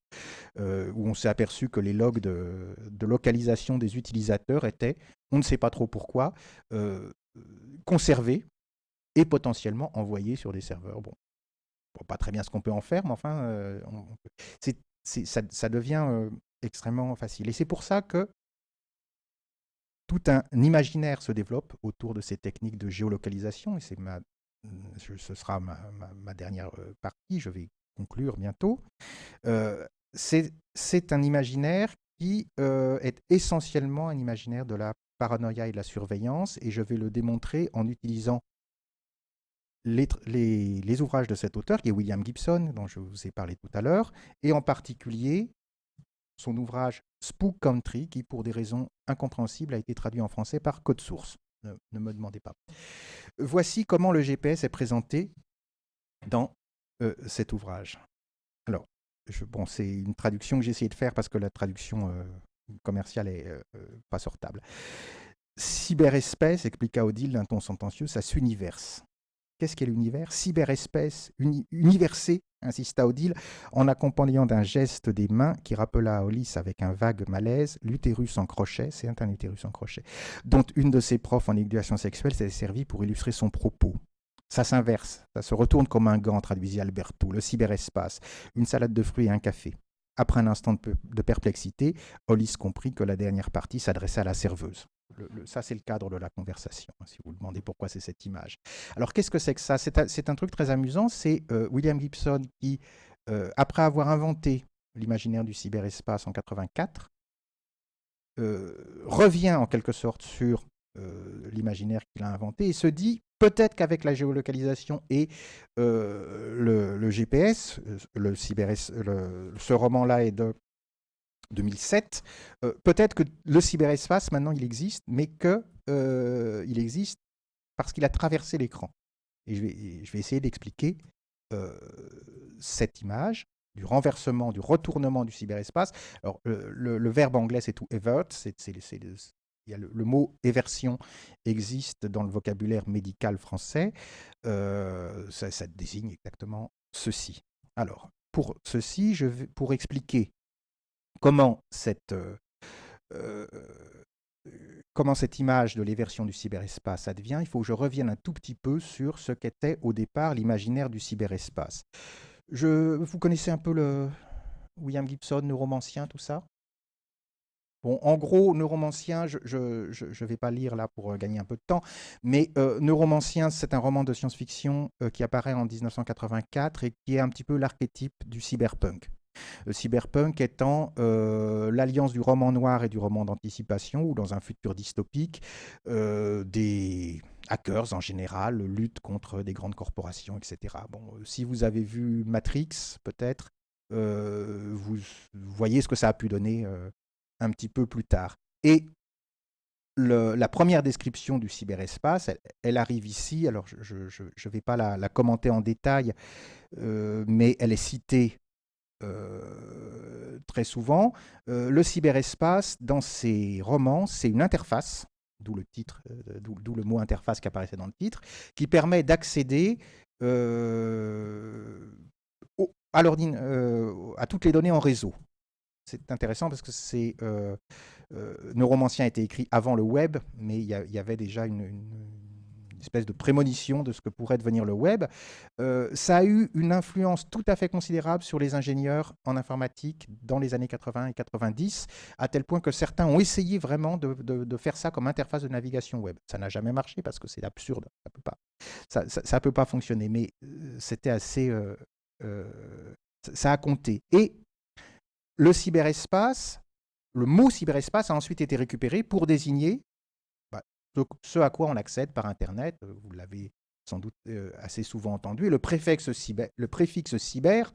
S2: où on s'est aperçu que les logs de localisation des utilisateurs étaient, on ne sait pas trop pourquoi, conservés et potentiellement envoyés sur des serveurs. Bon, on ne voit pas très bien ce qu'on peut en faire, mais enfin, ça devient extrêmement facile. Et c'est pour ça que tout un imaginaire se développe autour de ces techniques de géolocalisation, et ce sera ma dernière partie, je vais conclure bientôt. C'est un imaginaire qui est essentiellement un imaginaire de la paranoïa et de la surveillance, et je vais le démontrer en utilisant les ouvrages de cet auteur, qui est William Gibson, dont je vous ai parlé tout à l'heure, et en particulier son ouvrage Spook Country, qui, pour des raisons incompréhensibles, a été traduit en français par Code Source. Ne me demandez pas. Voici comment le GPS est présenté dans cet ouvrage. Alors, c'est une traduction que j'ai essayé de faire parce que la traduction commerciale est pas sortable. Cyberespèce, expliqua Odile d'un ton sentencieux, ça s'universe. Qu'est-ce qu'est l'univers? Cyberespèce, universé, insista Odile, en accompagnant d'un geste des mains qui rappela à Hollis avec un vague malaise l'utérus en crochet, c'est un utérus en crochet, dont une de ses profs en éducation sexuelle s'était servie pour illustrer son propos. Ça s'inverse, ça se retourne comme un gant, traduisit Alberto, le cyberespace, une salade de fruits et un café. Après un instant de perplexité, Hollis comprit que la dernière partie s'adressait à la serveuse. Ça, c'est le cadre de la conversation, si vous vous demandez pourquoi c'est cette image. Alors, qu'est-ce que c'est que ça? C'est un truc très amusant. C'est William Gibson qui, après avoir inventé l'imaginaire du cyberespace en 1984, revient en quelque sorte sur l'imaginaire qu'il a inventé et se dit peut-être qu'avec la géolocalisation et le GPS, ce roman-là est de 2007, peut-être que le cyberespace, maintenant, il existe, mais qu'il existe parce qu'il a traversé l'écran. Et je vais essayer d'expliquer cette image du renversement, du retournement du cyberespace. Alors, le verbe anglais, c'est to evert. Il y a le mot éversion existe dans le vocabulaire médical français. Ça désigne exactement ceci. Alors, pour ceci, pour expliquer comment comment cette image de l'éversion du cyberespace advient, il faut que je revienne un tout petit peu sur ce qu'était au départ l'imaginaire du cyberespace. Vous connaissez un peu le William Gibson, neuromancien, tout ça? Bon, en gros, neuromancien, je ne vais pas lire là pour gagner un peu de temps, mais neuromancien, c'est un roman de science-fiction qui apparaît en 1984 et qui est un petit peu l'archétype du cyberpunk. Le cyberpunk étant l'alliance du roman noir et du roman d'anticipation, où dans un futur dystopique, des hackers en général luttent contre des grandes corporations, etc. Bon, si vous avez vu Matrix, peut-être, vous voyez ce que ça a pu donner un petit peu plus tard. Et la première description du cyberespace, elle arrive ici. Alors, je ne vais pas la commenter en détail, mais elle est citée très souvent. Le cyberespace, dans ces romans, c'est une interface, d'où le titre, d'où le mot interface qui apparaissait dans le titre, qui permet d'accéder à toutes les données en réseau. C'est intéressant parce que Neuromancien a été écrit avant le web, mais il y avait déjà une espèce de prémonition de ce que pourrait devenir le web. Ça a eu une influence tout à fait considérable sur les ingénieurs en informatique dans les années 80 et 90, à tel point que certains ont essayé vraiment de faire ça comme interface de navigation web. Ça n'a jamais marché parce que c'est absurde, ça peut pas fonctionner, mais c'était assez... ça a compté. Et le cyberespace, le mot cyberespace a ensuite été récupéré pour désigner ce à quoi on accède par Internet. Vous l'avez sans doute assez souvent entendu. Et le préfixe cyber,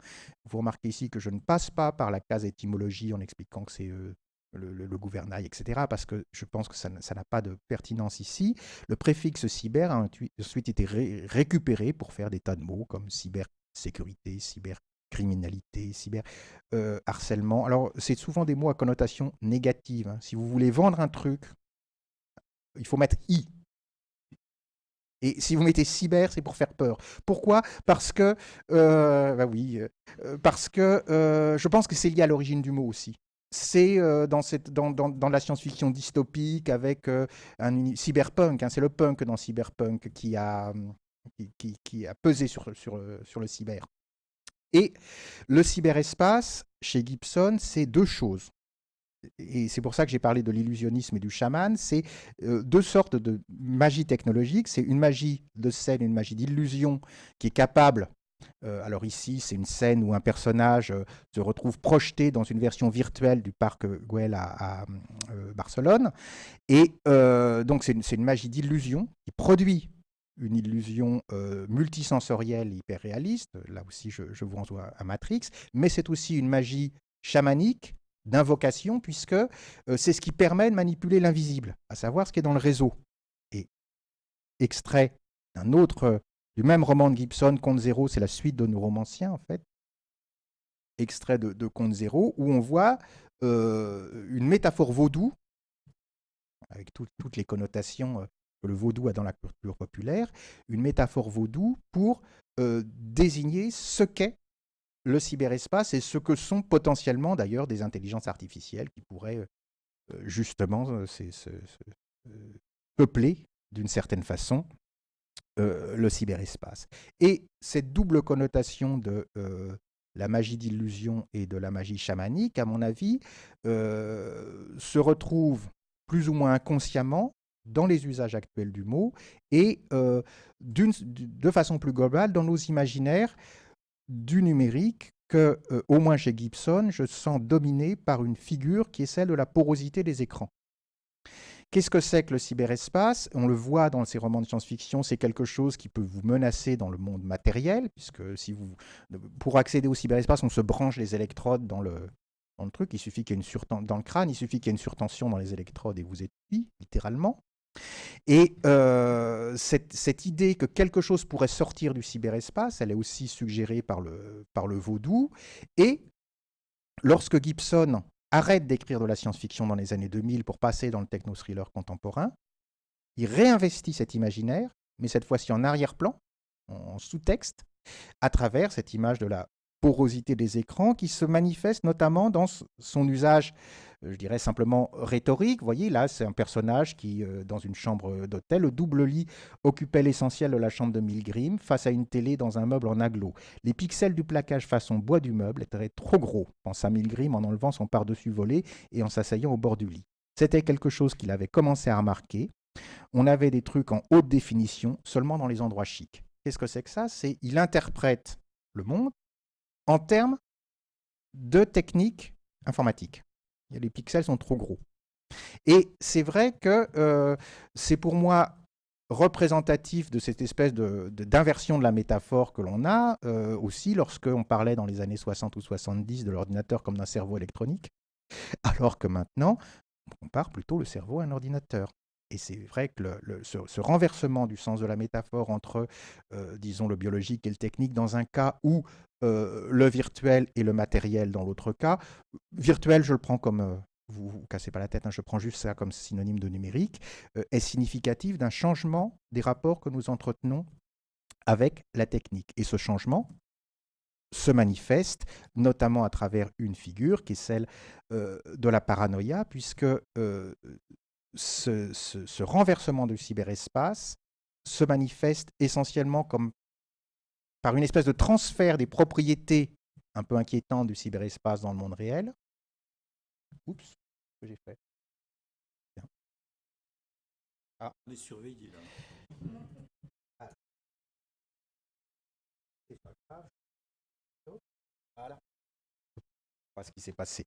S2: vous remarquez ici que je ne passe pas par la case étymologie en expliquant que c'est le gouvernail, etc., parce que je pense que ça n'a pas de pertinence ici. Le préfixe cyber a ensuite été récupéré pour faire des tas de mots comme cybersécurité, cybercriminalité, cyberharcèlement. Alors, c'est souvent des mots à connotation négative. Hein. Si vous voulez vendre un truc, il faut mettre « i ». Et si vous mettez cyber, c'est pour faire peur. Pourquoi ? Parce que, je pense que c'est lié à l'origine du mot aussi. C'est dans la science-fiction dystopique avec un cyberpunk. Hein, c'est le punk dans cyberpunk qui a pesé sur le cyber. Et le cyberespace, chez Gibson, c'est deux choses. Et c'est pour ça que j'ai parlé de l'illusionnisme et du chaman, c'est deux sortes de magie technologique. C'est une magie de scène, une magie d'illusion qui est capable, alors ici c'est une scène où un personnage se retrouve projeté dans une version virtuelle du parc Güell à Barcelone, et donc c'est une magie d'illusion qui produit une illusion multisensorielle hyper réaliste. Là aussi je vous renvoie à Matrix, mais c'est aussi une magie chamanique d'invocation, puisque c'est ce qui permet de manipuler l'invisible, à savoir ce qui est dans le réseau. Et extrait du même roman de Gibson, Conte Zéro, c'est la suite de Neuromancien, en fait. Extrait de Conte Zéro, où on voit une métaphore vaudou, avec toutes les connotations que le vaudou a dans la culture populaire, une métaphore vaudou pour désigner ce qu'est le cyberespace et ce que sont potentiellement d'ailleurs des intelligences artificielles qui pourraient justement peupler d'une certaine façon le cyberespace. Et cette double connotation de la magie d'illusion et de la magie chamanique, à mon avis, se retrouve plus ou moins inconsciemment dans les usages actuels du mot et de façon plus globale dans nos imaginaires du numérique que, au moins chez Gibson, je sens dominé par une figure qui est celle de la porosité des écrans. Qu'est-ce que c'est que le cyberespace ? On le voit dans ces romans de science-fiction, c'est quelque chose qui peut vous menacer dans le monde matériel, puisque pour accéder au cyberespace, on se branche les électrodes dans le truc, il suffit qu'il y ait dans le crâne, il suffit qu'il y ait une surtension dans les électrodes et vous êtes pris, littéralement. Et cette idée que quelque chose pourrait sortir du cyberespace, elle est aussi suggérée par le vaudou. Et lorsque Gibson arrête d'écrire de la science-fiction dans les années 2000 pour passer dans le techno-thriller contemporain, il réinvestit cet imaginaire, mais cette fois-ci en arrière-plan, en sous-texte, à travers cette image de la porosité des écrans qui se manifeste notamment dans son usage, je dirais simplement rhétorique. Vous voyez, là, c'est un personnage qui, dans une chambre d'hôtel, le double lit occupait l'essentiel de la chambre de Milgrim, face à une télé dans un meuble en aglo. Les pixels du plaquage façon bois du meuble étaient trop gros, pensa Milgrim en enlevant son par-dessus volet et en s'asseyant au bord du lit. C'était quelque chose qu'il avait commencé à remarquer. On avait des trucs en haute définition seulement dans les endroits chics. Qu'est-ce que c'est que ça? C'est il interprète le monde en termes de technique informatique. Les pixels sont trop gros. Et c'est vrai que c'est pour moi représentatif de cette espèce d'inversion de la métaphore que l'on a aussi lorsqu'on parlait dans les années 60 ou 70 de l'ordinateur comme d'un cerveau électronique, alors que maintenant, on compare plutôt le cerveau à un ordinateur. Et c'est vrai que ce renversement du sens de la métaphore entre, disons, le biologique et le technique dans un cas ou le virtuel et le matériel dans l'autre cas, virtuel, je le prends comme, vous ne vous cassez pas la tête, hein, je prends juste ça comme synonyme de numérique, est significatif d'un changement des rapports que nous entretenons avec la technique. Et ce changement se manifeste notamment à travers une figure qui est celle de la paranoïa, puisque ce renversement du cyberespace se manifeste essentiellement comme par une espèce de transfert des propriétés un peu inquiétantes du cyberespace dans le monde réel. Oups, ce que j'ai fait. Bien.
S1: Ah. On est surveillé là.
S2: Ah. C'est pas grave. Voilà. Ce qui s'est passé.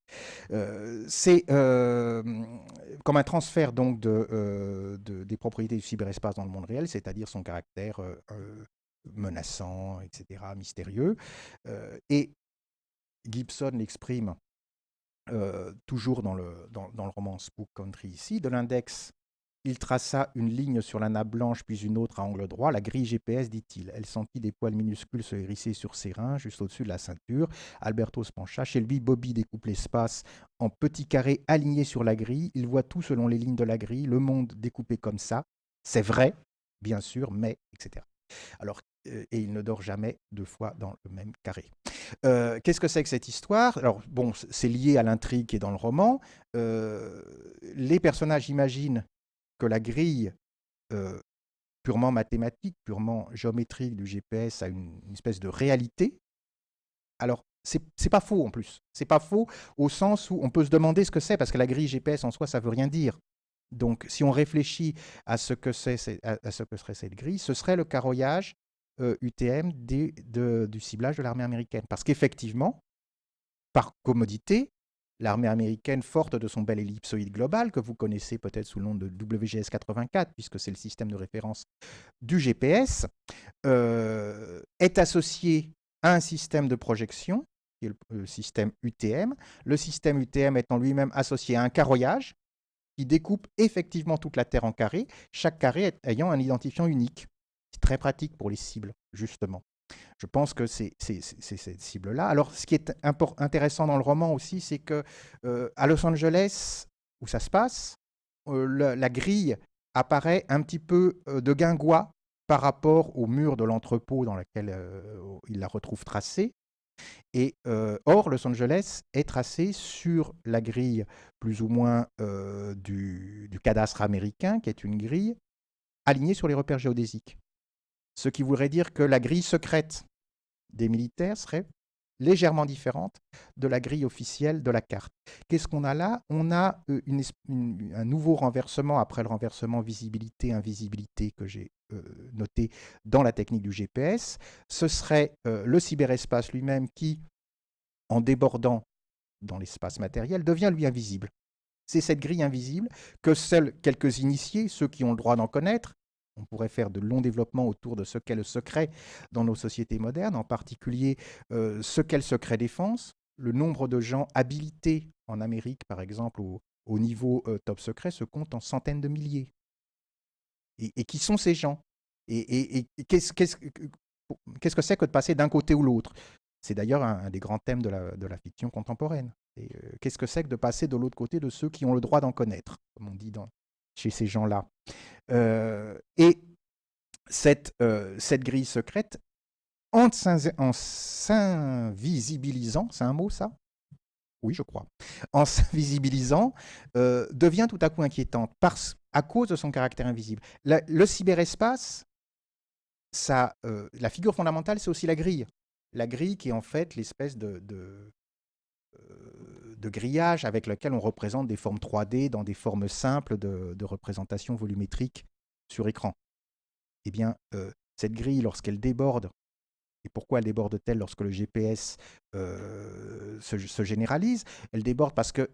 S2: C'est comme un transfert donc des propriétés du cyberespace dans le monde réel, c'est-à-dire son caractère menaçant, etc., mystérieux. Et Gibson l'exprime toujours dans le roman Spook Country ici. De l'index, il traça une ligne sur la nappe blanche, puis une autre à angle droit. La grille GPS, dit-il. Elle sentit des poils minuscules se hérisser sur ses reins, juste au-dessus de la ceinture. Alberto se pencha. Chez lui, Bobby découpe l'espace en petits carrés alignés sur la grille. Il voit tout selon les lignes de la grille. Le monde découpé comme ça. C'est vrai, bien sûr, mais, etc. Alors, et il ne dort jamais deux fois dans le même carré. Qu'est-ce que c'est que cette histoire? Alors, bon, c'est lié à l'intrigue qui est dans le roman. Les personnages imaginent que la grille purement mathématique, purement géométrique du GPS a une espèce de réalité. Alors, c'est pas faux en plus. C'est pas faux au sens où on peut se demander ce que c'est, parce que la grille GPS en soi, ça veut rien dire. Donc, si on réfléchit à ce que serait cette grille, ce serait le carroyage UTM du ciblage de l'armée américaine. Parce qu'effectivement, par commodité, l'armée américaine, forte de son bel ellipsoïde global, que vous connaissez peut-être sous le nom de WGS-84, puisque c'est le système de référence du GPS, est associée à un système de projection, qui est le système UTM. Le système UTM étant lui-même associé à un carroyage, qui découpe effectivement toute la Terre en carrés, chaque carré ayant un identifiant unique. C'est très pratique pour les cibles, justement. Je pense que c'est cette cible-là. Alors, ce qui est intéressant dans le roman aussi, c'est que à Los Angeles, où ça se passe, la grille apparaît un petit peu de guingois par rapport au mur de l'entrepôt dans lequel il la retrouve tracée. Et or, Los Angeles est tracé sur la grille plus ou moins du cadastre américain, qui est une grille alignée sur les repères géodésiques. Ce qui voudrait dire que la grille secrète des militaires serait légèrement différente de la grille officielle de la carte. Qu'est-ce qu'on a là? On a un nouveau renversement après le renversement visibilité-invisibilité que j'ai noté dans la technique du GPS. Ce serait le cyberespace lui-même qui, en débordant dans l'espace matériel, devient lui invisible. C'est cette grille invisible que seuls quelques initiés, ceux qui ont le droit d'en connaître, on pourrait faire de longs développements autour de ce qu'est le secret dans nos sociétés modernes, en particulier ce qu'est le secret défense. Le nombre de gens habilités en Amérique, par exemple, au niveau top secret, se compte en centaines de milliers. Et qui sont ces gens? Et qu'est-ce que c'est que de passer d'un côté ou l'autre? C'est d'ailleurs un des grands thèmes de la fiction contemporaine. Et, qu'est-ce que c'est que de passer de l'autre côté de ceux qui ont le droit d'en connaître, comme on dit chez ces gens-là. Et cette grille secrète, en s'invisibilisant, c'est un mot ça? Oui, je crois. En s'invisibilisant, devient tout à coup inquiétante à cause de son caractère invisible. Le cyberespace, la figure fondamentale, c'est aussi la grille. La grille qui est en fait l'espèce de grillage avec lequel on représente des formes 3D dans des formes simples de représentation volumétrique sur écran. Eh bien, cette grille, lorsqu'elle déborde, et pourquoi elle déborde-t-elle lorsque le GPS se généralise? Elle déborde parce que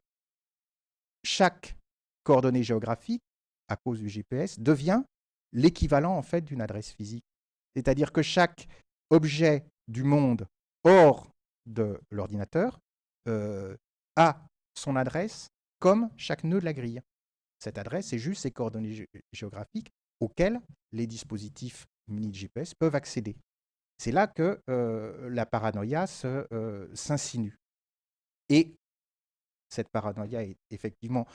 S2: chaque coordonnée géographique, à cause du GPS, devient l'équivalent en fait d'une adresse physique. C'est-à-dire que chaque objet du monde hors de l'ordinateur a son adresse comme chaque nœud de la grille. Cette adresse, c'est juste ces coordonnées géographiques auxquelles les dispositifs munis de GPS peuvent accéder. C'est là que la paranoïa s'insinue. Et cette paranoïa est effectivement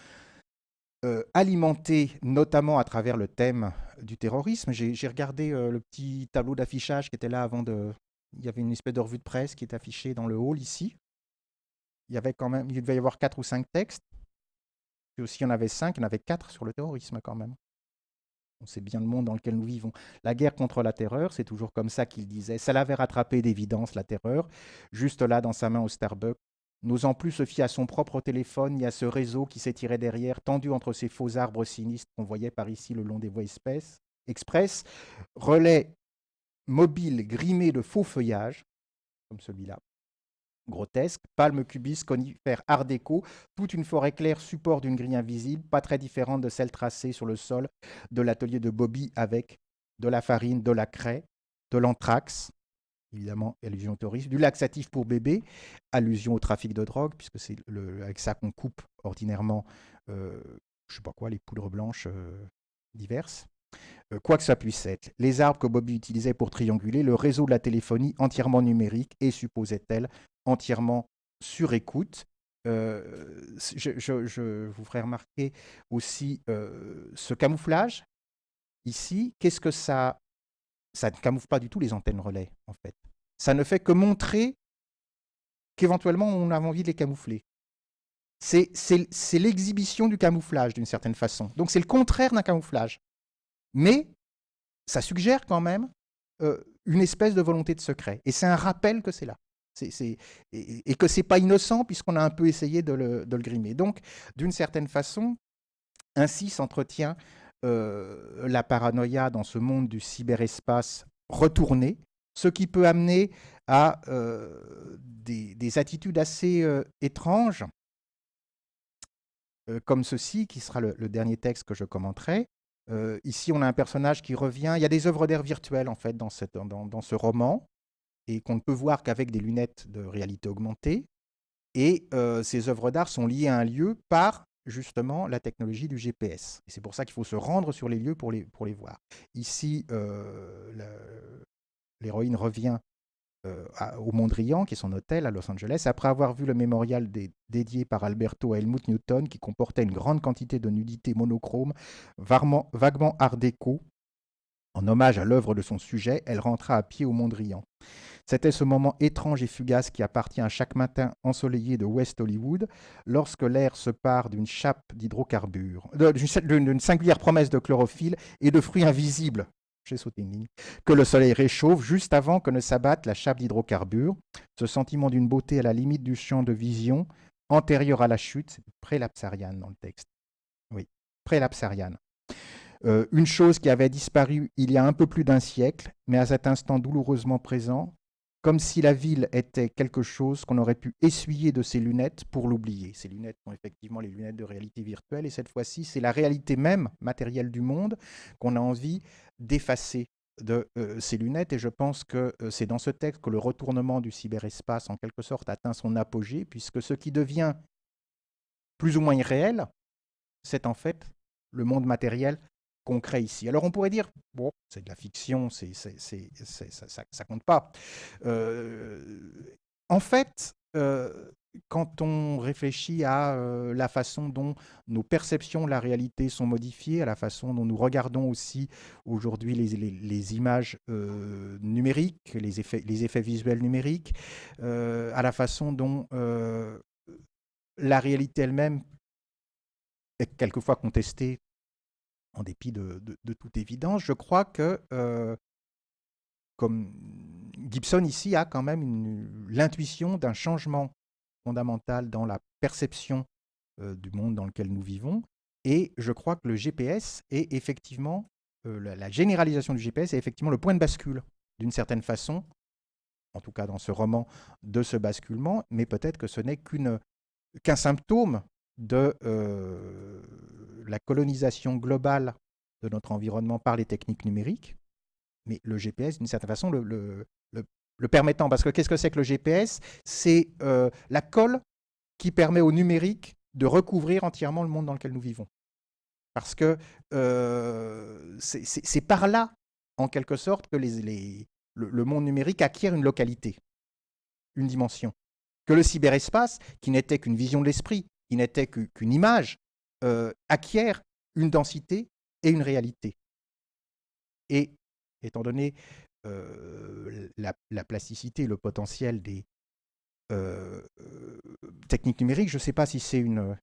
S2: alimentée notamment à travers le thème du terrorisme. J'ai regardé le petit tableau d'affichage qui était là avant de... Il y avait une espèce de revue de presse qui est affichée dans le hall ici. Il devait y avoir 4 ou 5 textes. Puis aussi, il y en avait 5, il y en avait 4 sur le terrorisme quand même. On sait bien le monde dans lequel nous vivons. La guerre contre la terreur, c'est toujours comme ça qu'il disait. Ça l'avait rattrapé d'évidence, la terreur, juste là dans sa main au Starbucks, n'osant plus se fier à son propre téléphone ni à ce réseau qui s'étirait derrière, tendu entre ces faux arbres sinistres qu'on voyait par ici le long des voies express, relais mobiles grimés de faux feuillages, comme celui-là, grotesque, palmes cubistes, conifères art déco, toute une forêt claire support d'une grille invisible, pas très différente de celle tracée sur le sol de l'atelier de Bobby avec de la farine, de la craie, de l'anthrax, évidemment allusion au tourisme, du laxatif pour bébé, allusion au trafic de drogue, puisque c'est avec ça qu'on coupe ordinairement, je sais pas quoi, les poudres blanches diverses. Quoi que ça puisse être, les arbres que Bobby utilisait pour trianguler, le réseau de la téléphonie entièrement numérique et, supposait-elle, entièrement sur écoute. Je vous ferai remarquer aussi ce camouflage. Ici, qu'est-ce que ça... Ça ne camoufle pas du tout les antennes relais, en fait. Ça ne fait que montrer qu'éventuellement, on a envie de les camoufler. C'est l'exhibition du camouflage, d'une certaine façon. Donc, c'est le contraire d'un camouflage. Mais ça suggère quand même une espèce de volonté de secret. Et c'est un rappel que c'est là. Et que ce n'est pas innocent, puisqu'on a un peu essayé de le grimer. Donc, d'une certaine façon, ainsi s'entretient la paranoïa dans ce monde du cyberespace retourné, ce qui peut amener à des attitudes assez étranges, comme ceci, qui sera le dernier texte que je commenterai. Ici, on a un personnage qui revient. Il y a des œuvres d'art virtuelles, en fait, dans ce roman, et qu'on ne peut voir qu'avec des lunettes de réalité augmentée. Et ces œuvres d'art sont liées à un lieu par, justement, la technologie du GPS. Et c'est pour ça qu'il faut se rendre sur les lieux pour les voir. Ici, l'héroïne revient au Mondrian, qui est son hôtel à Los Angeles, après avoir vu le mémorial dédié par Alberto à Helmut Newton, qui comportait une grande quantité de nudité monochrome, vaguement art déco. En hommage à l'œuvre de son sujet, elle rentra à pied au Mondrian. C'était ce moment étrange et fugace qui appartient à chaque matin ensoleillé de West Hollywood, lorsque l'air se pare d'une chape d'hydrocarbures, d'une singulière promesse de chlorophylle et de fruits invisibles, j'ai sauté une ligne, que le soleil réchauffe juste avant que ne s'abatte la chape d'hydrocarbures. Ce sentiment d'une beauté à la limite du champ de vision, antérieur à la chute, c'est prélapsariane dans le texte. Oui, prélapsariane. Une chose qui avait disparu il y a un peu plus d'un siècle, mais à cet instant douloureusement présent, comme si la ville était quelque chose qu'on aurait pu essuyer de ses lunettes pour l'oublier. Ces lunettes sont effectivement les lunettes de réalité virtuelle, et cette fois-ci, c'est la réalité même matérielle du monde qu'on a envie d'effacer de ces lunettes, et je pense que c'est dans ce texte que le retournement du cyberespace, en quelque sorte, atteint son apogée, puisque ce qui devient plus ou moins irréel, c'est en fait le monde matériel concret ici. Alors on pourrait dire, bon, c'est de la fiction, ça compte pas. En fait, quand on réfléchit à la façon dont nos perceptions de la réalité sont modifiées, à la façon dont nous regardons aussi aujourd'hui les images numériques, les effets visuels numériques, à la façon dont la réalité elle-même est quelquefois contestée en dépit de toute évidence, je crois que comme Gibson ici a quand même l'intuition d'un changement fondamental dans la perception du monde dans lequel nous vivons. Et je crois que le GPS est effectivement, la généralisation du GPS est effectivement le point de bascule, d'une certaine façon, en tout cas dans ce roman, de ce basculement, mais peut-être que ce n'est qu'un symptôme de la colonisation globale de notre environnement par les techniques numériques. Mais le GPS, d'une certaine façon, le permettant. Parce que qu'est-ce que c'est que le GPS? C'est la colle qui permet au numérique de recouvrir entièrement le monde dans lequel nous vivons. Parce que c'est par là, en quelque sorte, que le monde numérique acquiert une localité, une dimension. Que le cyberespace, qui n'était qu'une vision de l'esprit, qui n'était qu'une image, acquiert une densité et une réalité. Et étant donné la plasticité et le potentiel des techniques numériques, je ne sais pas si c'est une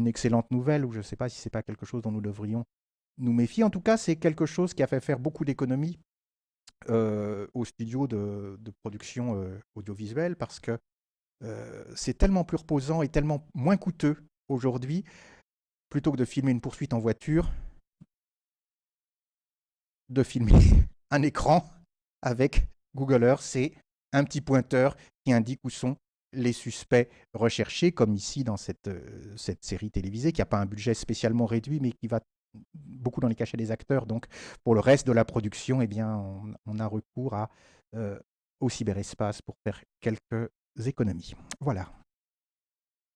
S2: excellente nouvelle ou je ne sais pas si ce n'est pas quelque chose dont nous devrions nous méfier. En tout cas, c'est quelque chose qui a fait faire beaucoup d'économies aux studios de production audiovisuelle parce que c'est tellement plus reposant et tellement moins coûteux aujourd'hui, plutôt que de filmer une poursuite en voiture, de filmer un écran avec Google Earth, c'est un petit pointeur qui indique où sont les suspects recherchés, comme ici dans cette série télévisée, qui n'a pas un budget spécialement réduit, mais qui va beaucoup dans les cachets des acteurs. Donc, pour le reste de la production, eh bien, on a recours au cyberespace pour faire quelques économies. Voilà.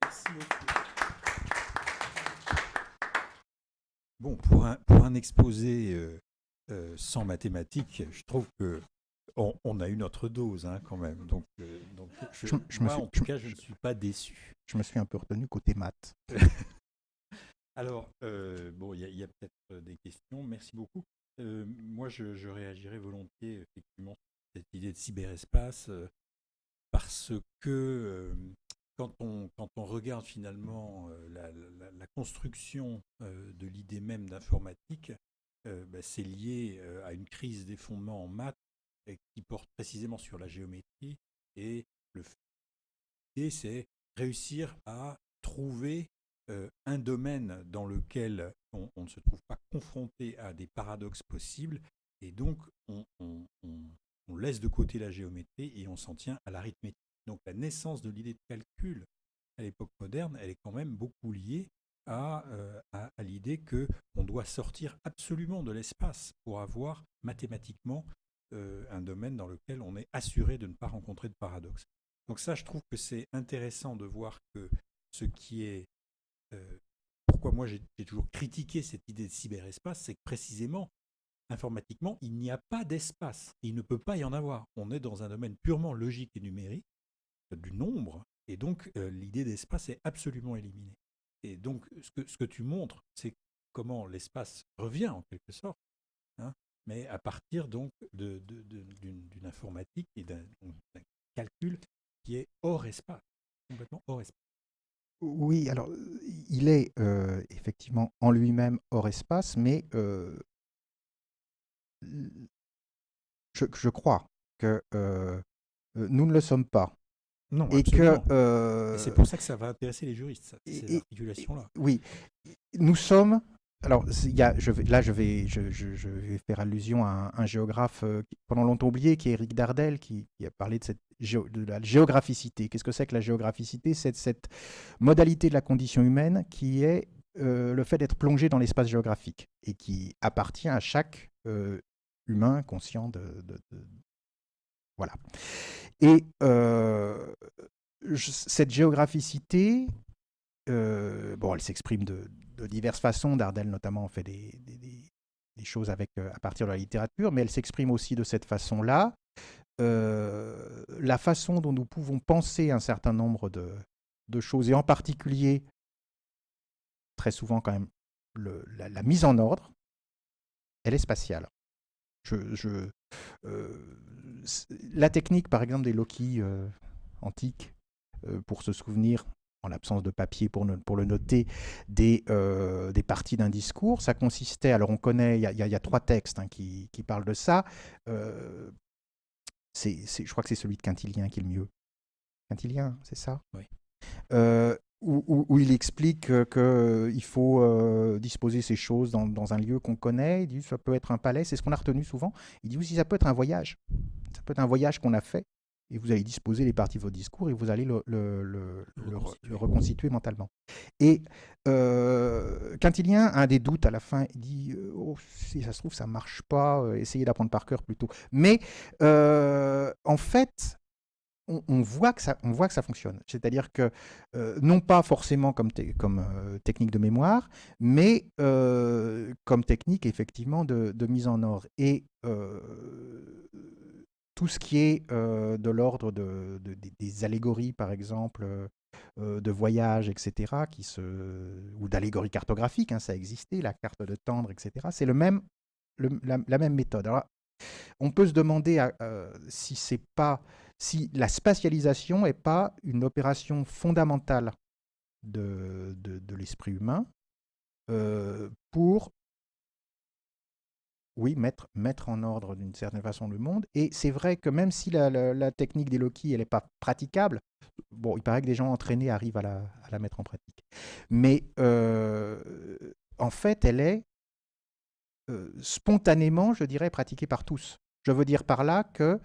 S1: Merci beaucoup. Bon, pour un exposé sans mathématiques, je trouve que on a eu notre dose quand même. Donc moi, en tout cas, je ne suis pas déçu.
S2: Je me suis un peu retenu côté maths.
S1: Alors, bon, il y a peut-être des questions. Merci beaucoup. Moi, je réagirais volontiers effectivement sur cette idée de cyberespace parce que quand on regarde finalement la construction de l'idée même d'informatique, c'est lié à une crise des fondements en maths qui porte précisément sur la géométrie. Et l'idée, c'est réussir à trouver un domaine dans lequel on ne se trouve pas confronté à des paradoxes possibles. Et donc, on laisse de côté la géométrie et on s'en tient à l'arithmétique. Donc, la naissance de l'idée de calcul à l'époque moderne, elle est quand même beaucoup liée à l'idée qu'on doit sortir absolument de l'espace pour avoir mathématiquement un domaine dans lequel on est assuré de ne pas rencontrer de paradoxe. Donc ça, je trouve que c'est intéressant de voir que ce qui est... pourquoi moi j'ai toujours critiqué cette idée de cyberespace, c'est que précisément, informatiquement, il n'y a pas d'espace. Il ne peut pas y en avoir. On est dans un domaine purement logique et numérique, du nombre, et donc l'idée d'espace est absolument éliminée. Et donc, ce que tu montres, c'est comment l'espace revient en quelque sorte, mais à partir donc d'une informatique et d'un calcul qui est hors espace, complètement hors espace.
S2: Oui, alors il est effectivement en lui-même hors espace, mais je crois que nous ne le sommes pas.
S1: Non,
S2: et
S1: absolument.
S2: que
S1: Et c'est pour ça que ça va intéresser les juristes, ces articulations-là.
S2: Oui, nous sommes. Alors, je vais faire allusion à un géographe pendant longtemps oublié, qui est Éric Dardel, qui a parlé de la géographicité. Qu'est-ce que c'est que la géographicité? C'est cette modalité de la condition humaine qui est le fait d'être plongé dans l'espace géographique et qui appartient à chaque humain conscient voilà. Et cette géographicité, elle s'exprime de diverses façons. Dardel, notamment, en fait choses à partir de la littérature, mais elle s'exprime aussi de cette façon-là. La façon dont nous pouvons penser un certain nombre de choses, et en particulier, très souvent quand même, la mise en ordre, elle est spatiale. Je, je, la technique, par exemple, des loci antiques, pour se souvenir, en l'absence de papier pour le noter, des parties d'un discours, ça consistait, alors on connaît, il y a 3 textes qui parlent de ça. Euh, je crois que c'est celui de Quintilien qui est le mieux. Quintilien, c'est ça?
S1: Oui.
S2: Où il explique qu'il faut disposer ces choses dans un lieu qu'on connaît. Il dit ça peut être un palais, c'est ce qu'on a retenu souvent. Il dit aussi ça peut être un voyage. Ça peut être un voyage qu'on a fait et vous allez disposer les parties de votre discours et vous allez le reconstituer mentalement. Et Quintilien a des doutes à la fin. Il dit oh, si ça se trouve, ça ne marche pas, essayez d'apprendre par cœur plutôt. Mais en fait, on voit que ça fonctionne. C'est-à-dire que, non pas forcément comme technique de mémoire, mais comme technique effectivement de mise en ordre. Et tout ce qui est de l'ordre des allégories, par exemple, de voyage, etc., ou d'allégories cartographiques, ça existait, la carte de Tendre, etc., c'est la même méthode. Alors, on peut se demander si la spatialisation n'est pas une opération fondamentale de l'esprit humain pour, oui, mettre en ordre d'une certaine façon le monde. Et c'est vrai que même si la technique des Loki, elle n'est pas praticable, bon, il paraît que des gens entraînés arrivent à la mettre en pratique. Mais en fait, elle est spontanément, je dirais, pratiquée par tous. Je veux dire par là que,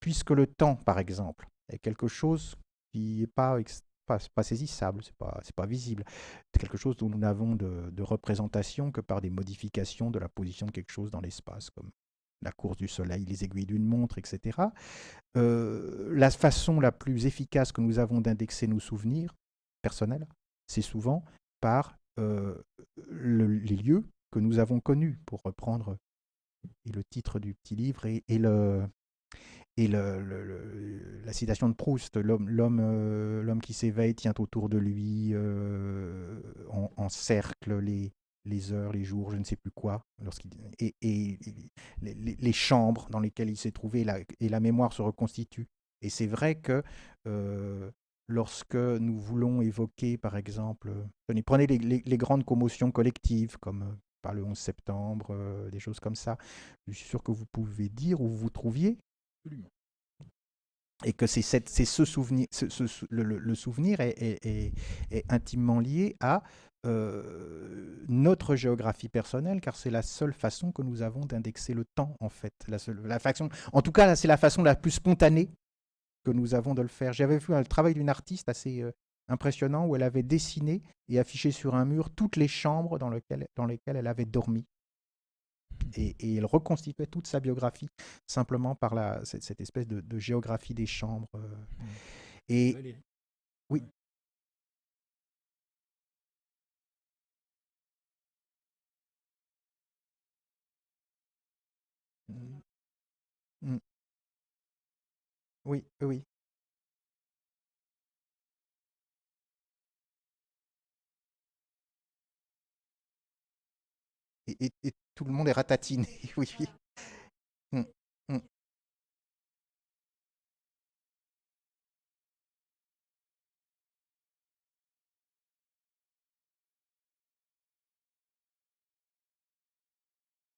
S2: puisque le temps, par exemple, est quelque chose qui n'est pas saisissable, c'est pas visible, c'est quelque chose dont nous n'avons de représentation que par des modifications de la position de quelque chose dans l'espace, comme la course du soleil, les aiguilles d'une montre, etc. La façon la plus efficace que nous avons d'indexer nos souvenirs personnels, c'est souvent par les lieux que nous avons connus, pour reprendre le titre du petit livre la citation de Proust. L'homme qui s'éveille tient autour de lui en cercle les heures, les jours, je ne sais plus quoi, et les chambres dans lesquelles il s'est trouvé, et la mémoire se reconstitue. Et c'est vrai que lorsque nous voulons évoquer, par exemple, prenez les grandes commotions collectives, comme par le 11 septembre, des choses comme ça, je suis sûr que vous pouvez dire où vous vous trouviez.
S1: Absolument.
S2: Et que c'est ce souvenir, le souvenir est intimement lié à notre géographie personnelle, car c'est la seule façon que nous avons d'indexer le temps, en fait. En tout cas, c'est la façon la plus spontanée que nous avons de le faire. J'avais vu le travail d'une artiste assez impressionnant, où elle avait dessiné et affiché sur un mur toutes les chambres dans lesquelles elle avait dormi. Et elle reconstituait toute sa biographie simplement par cette espèce de géographie des chambres. Et
S1: Valérie.
S2: oui. Mm. Oui, oui. Et tout le monde est ratatiné. Oui, oui. Mm, mm,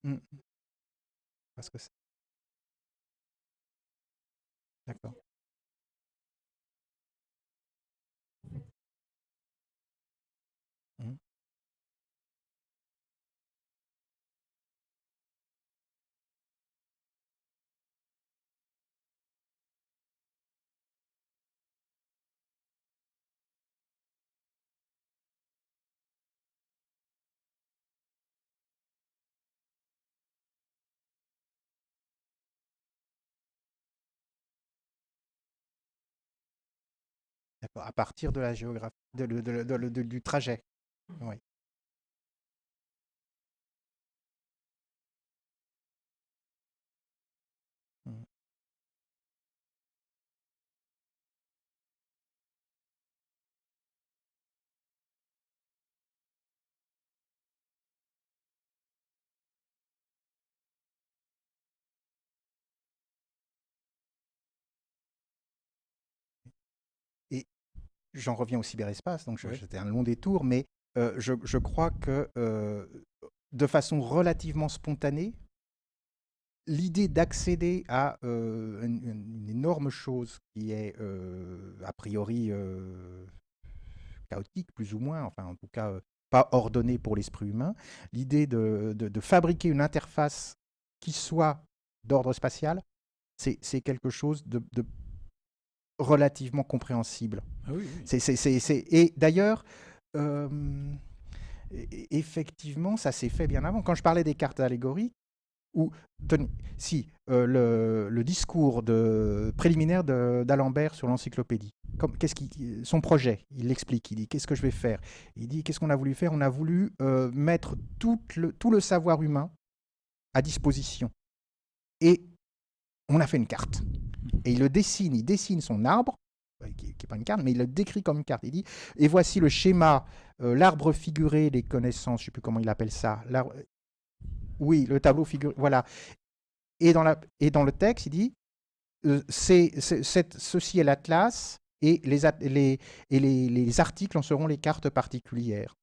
S2: mm. Parce que d'accord. Mm. D'accord. À partir de la géographie, du trajet. Oui. j'en reviens au cyberespace, donc
S1: Ouais.
S2: c'était un long détour, mais je crois que de façon relativement spontanée, l'idée d'accéder à une énorme chose qui est a priori chaotique, plus ou moins, enfin en tout cas pas ordonnée pour l'esprit humain, l'idée de fabriquer une interface qui soit d'ordre spatial, c'est quelque chose de relativement compréhensible.
S1: Ah oui, oui.
S2: Et d'ailleurs, euh, effectivement, ça s'est fait bien avant. Quand je parlais des cartes allégoriques, ou si le discours préliminaire d'Alembert sur l'encyclopédie, son projet, il l'explique, il dit qu'est-ce que je vais faire, il dit qu'est-ce qu'on a voulu faire, on a voulu mettre tout le savoir humain à disposition, et on a fait une carte, et il dessine son arbre, qui n'est pas une carte, mais il le décrit comme une carte. Il dit, et voici le schéma, l'arbre figuré des connaissances, je ne sais plus comment il appelle ça. Oui, le tableau figuré, voilà. Et dans le texte, il dit, ceci est l'atlas, et les articles en seront les cartes particulières.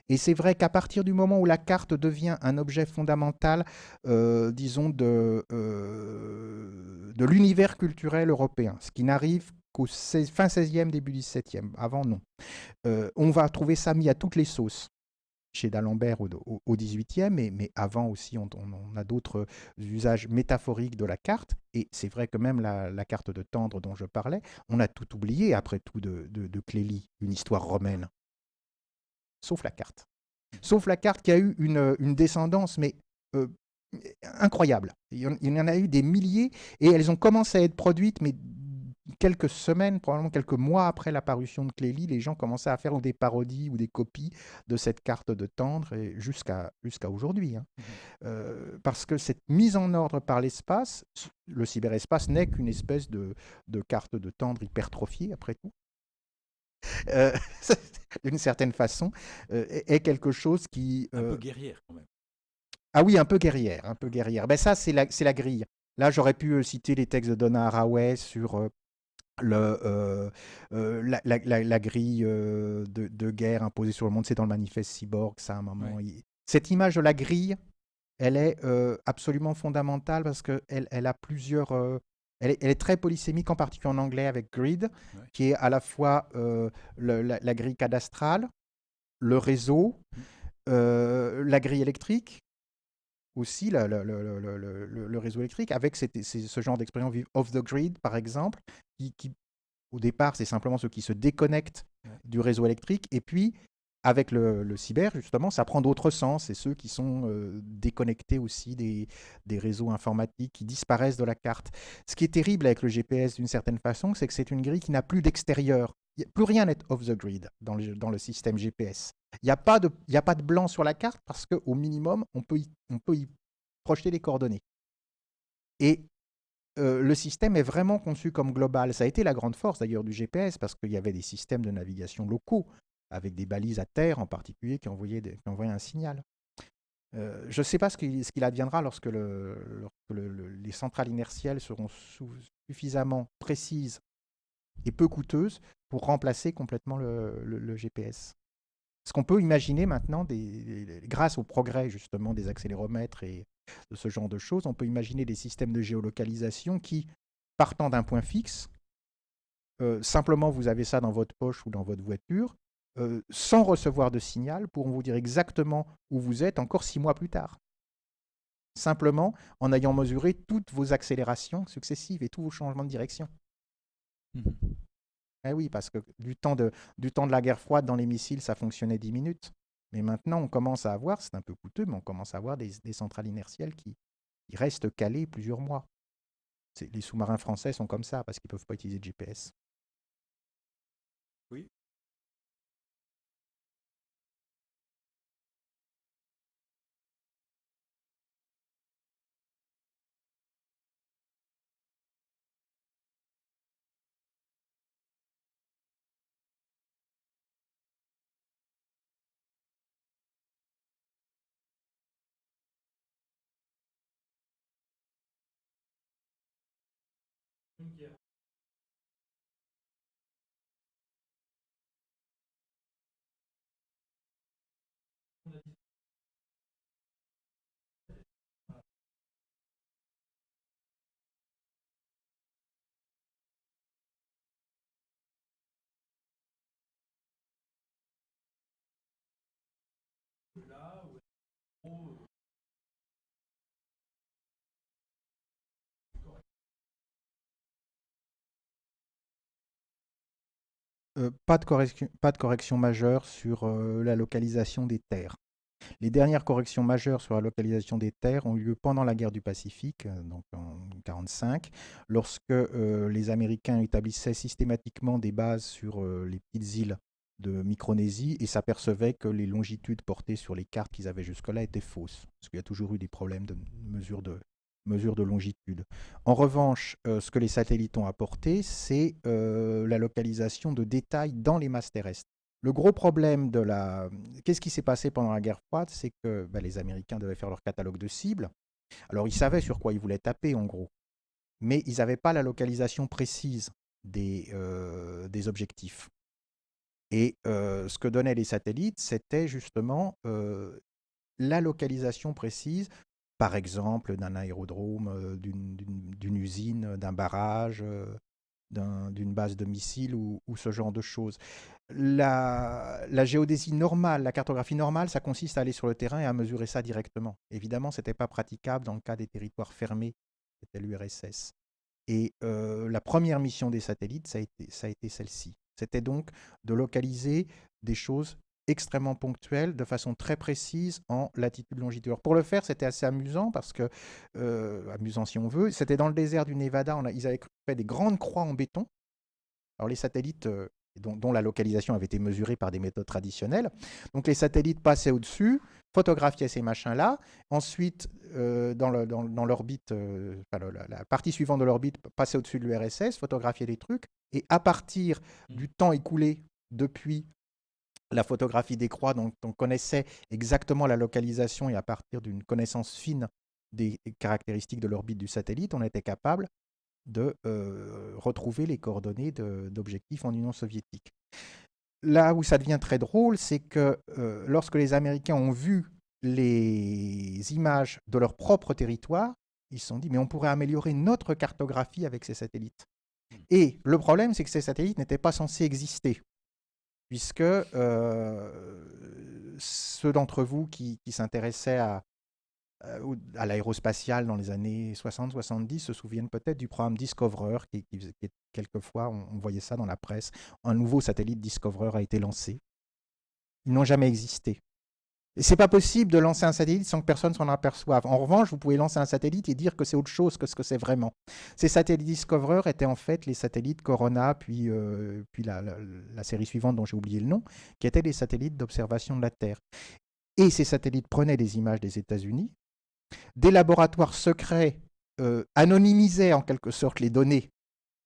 S2: Et c'est vrai qu'à partir du moment où la carte devient un objet fondamental, disons, de l'univers culturel européen, ce qui n'arrive qu'au fin 16e, début 17e, avant non, on va trouver ça mis à toutes les sauces chez d'Alembert au 18e, mais avant aussi, on a d'autres usages métaphoriques de la carte. Et c'est vrai que même la carte de Tendre dont je parlais, on a tout oublié, après tout, de Clélie, une histoire romaine. Sauf la carte. Sauf la carte qui a eu une descendance, mais euh, incroyable. Il y en a eu des milliers, et elles ont commencé à être produites, mais quelques semaines, probablement quelques mois après la parution de Clélie, les gens commençaient à faire des parodies ou des copies de cette carte de Tendre, et jusqu'à aujourd'hui. Hein. Parce que cette mise en ordre par l'espace, le cyberespace n'est qu'une espèce de carte de Tendre hypertrophiée, après tout. Euh, d'une certaine façon, est quelque chose qui...
S1: Un peu guerrière quand même.
S2: Ah oui, un peu guerrière, un peu guerrière. Ben ça, c'est la grille. Là, j'aurais pu citer les textes de Donna Haraway sur la grille de guerre imposée sur le monde. C'est dans le manifeste Cyborg, ça, à un moment.
S1: Ouais.
S2: Cette image de la grille, elle est absolument fondamentale parce qu'elle a plusieurs... elle est très polysémique, en particulier en anglais, avec grid,
S1: Ouais.
S2: qui est à la fois la grille cadastrale, le réseau, la grille électrique, aussi le réseau électrique, avec ce genre d'expression off the grid, par exemple, qui au départ, c'est simplement ceux qui se déconnectent
S1: Ouais.
S2: du réseau électrique, et puis avec le cyber, justement, ça prend d'autres sens, c'est ceux qui sont déconnectés aussi des réseaux informatiques, qui disparaissent de la carte. Ce qui est terrible avec le GPS, d'une certaine façon, c'est que c'est une grille qui n'a plus d'extérieur. Plus rien n'est off the grid dans le système GPS. Il n'y a pas de blanc sur la carte parce qu'au minimum, on peut y projeter les coordonnées. Et le système est vraiment conçu comme global. Ça a été la grande force d'ailleurs du GPS parce qu'il y avait des systèmes de navigation locaux avec des balises à terre en particulier qui envoyaient un signal. Je ne sais pas ce qu'il adviendra lorsque les centrales inertielles seront suffisamment précises et peu coûteuses pour remplacer complètement le GPS. Ce qu'on peut imaginer maintenant, grâce au progrès justement des accéléromètres et de ce genre de choses, on peut imaginer des systèmes de géolocalisation qui, partant d'un point fixe, simplement vous avez ça dans votre poche ou dans votre voiture, sans recevoir de signal, pourront vous dire exactement où vous êtes encore 6 mois plus tard. Simplement en ayant mesuré toutes vos accélérations successives et tous vos changements de direction.
S1: Mhm.
S2: Eh oui, parce que du temps de la guerre froide, dans les missiles, ça fonctionnait 10 minutes. Mais maintenant, on commence à avoir, c'est un peu coûteux, mais on commence à avoir des centrales inertielles qui restent calées plusieurs mois. Les sous-marins français sont comme ça, parce qu'ils ne peuvent pas utiliser de GPS.
S1: Oui.
S2: pas de correction majeure sur la localisation des terres. Les dernières corrections majeures sur la localisation des terres ont eu lieu pendant la guerre du Pacifique, donc en 1945, lorsque les Américains établissaient systématiquement des bases sur les petites îles de Micronésie et s'apercevaient que les longitudes portées sur les cartes qu'ils avaient jusque-là étaient fausses, parce qu'il y a toujours eu des problèmes de mesure de longitude. En revanche, ce que les satellites ont apporté, c'est la localisation de détails dans les masses terrestres. Le gros problème de la... Qu'est-ce qui s'est passé pendant la guerre froide? C'est que les Américains devaient faire leur catalogue de cibles. Alors, ils savaient sur quoi ils voulaient taper, en gros. Mais ils n'avaient pas la localisation précise des objectifs. Et ce que donnaient les satellites, c'était justement la localisation précise, par exemple, d'un aérodrome, d'une usine, d'un barrage, d'une base de missiles ou ce genre de choses. La géodésie normale, la cartographie normale, ça consiste à aller sur le terrain et à mesurer ça directement. Évidemment, ce n'était pas praticable dans le cas des territoires fermés, c'était l'URSS. Et la première mission des satellites, ça a été celle-ci. C'était donc de localiser des choses extrêmement ponctuelles, de façon très précise, en latitude-longitude. Pour le faire, c'était assez amusant, parce que, amusant si on veut, c'était dans le désert du Nevada, ils avaient fait des grandes croix en béton. Alors les satellites, dont la localisation avait été mesurée par des méthodes traditionnelles, donc les satellites passaient au-dessus, photographiaient ces machins-là, ensuite, dans l'orbite, la partie suivante de l'orbite passait au-dessus de l'URSS, photographiait les trucs, et à partir du temps écoulé depuis la photographie des croix, dont on connaissait exactement la localisation, et à partir d'une connaissance fine des caractéristiques de l'orbite du satellite, on était capable de retrouver les coordonnées d'objectifs en Union soviétique. Là où ça devient très drôle, c'est que lorsque les Américains ont vu les images de leur propre territoire, ils se sont dit, mais on pourrait améliorer notre cartographie avec ces satellites. Et le problème, c'est que ces satellites n'étaient pas censés exister, puisque ceux d'entre vous qui s'intéressaient à l'aérospatiale dans les années 60-70 se souviennent peut-être du programme Discoverer, qui quelquefois, on voyait ça dans la presse. Un nouveau satellite Discoverer a été lancé. Ils n'ont jamais existé. Et c'est pas possible de lancer un satellite sans que personne s'en aperçoive. En revanche, vous pouvez lancer un satellite et dire que c'est autre chose que ce que c'est vraiment. Ces satellites Discoverer étaient en fait les satellites Corona, puis la série suivante dont j'ai oublié le nom, qui étaient des satellites d'observation de la Terre. Et ces satellites prenaient des images des États-Unis. Des laboratoires secrets anonymisaient en quelque sorte les données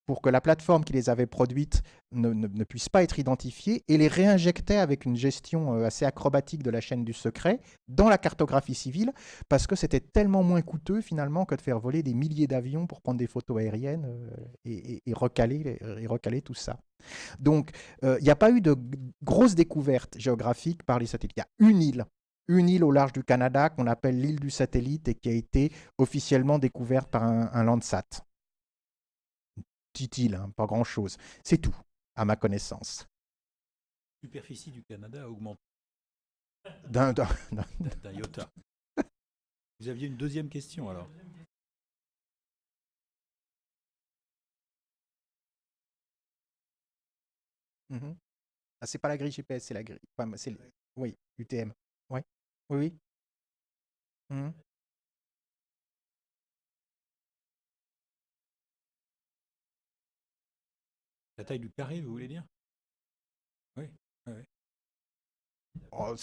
S2: pour que la plateforme qui les avait produites ne puisse pas être identifiée, et les réinjectait avec une gestion assez acrobatique de la chaîne du secret dans la cartographie civile, parce que c'était tellement moins coûteux finalement que de faire voler des milliers d'avions pour prendre des photos aériennes et recaler tout ça. Donc, il n'y a pas eu de grosses découvertes géographiques par les satellites. Il y a une île au large du Canada qu'on appelle l'île du satellite, et qui a été officiellement découverte par un Landsat. Petite île, hein, pas grand-chose. C'est tout, à ma connaissance.
S1: La superficie du Canada a augmenté
S2: D'un
S1: iota. Vous aviez une deuxième question alors?
S2: Mhm. Ah, c'est pas la grille GPS, c'est la grille. Enfin, oui, UTM. Ouais. Oui, oui. Mhm.
S1: La taille du carré, vous voulez dire? Oui. Oui, oui.
S2: Oh,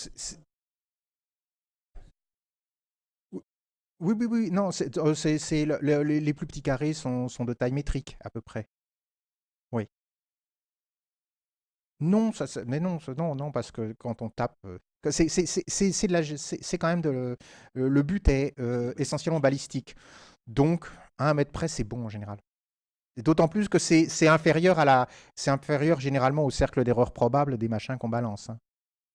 S2: oui, oui, oui. Non, les plus petits carrés sont de taille métrique, à peu près. Oui. Non, mais non, non, non, parce que quand on tape, c'est quand même le but est essentiellement balistique. Donc, à 1 mètre près, c'est bon en général. Et d'autant plus que c'est inférieur c'est inférieur généralement au cercle d'erreur probable des machins qu'on balance, hein.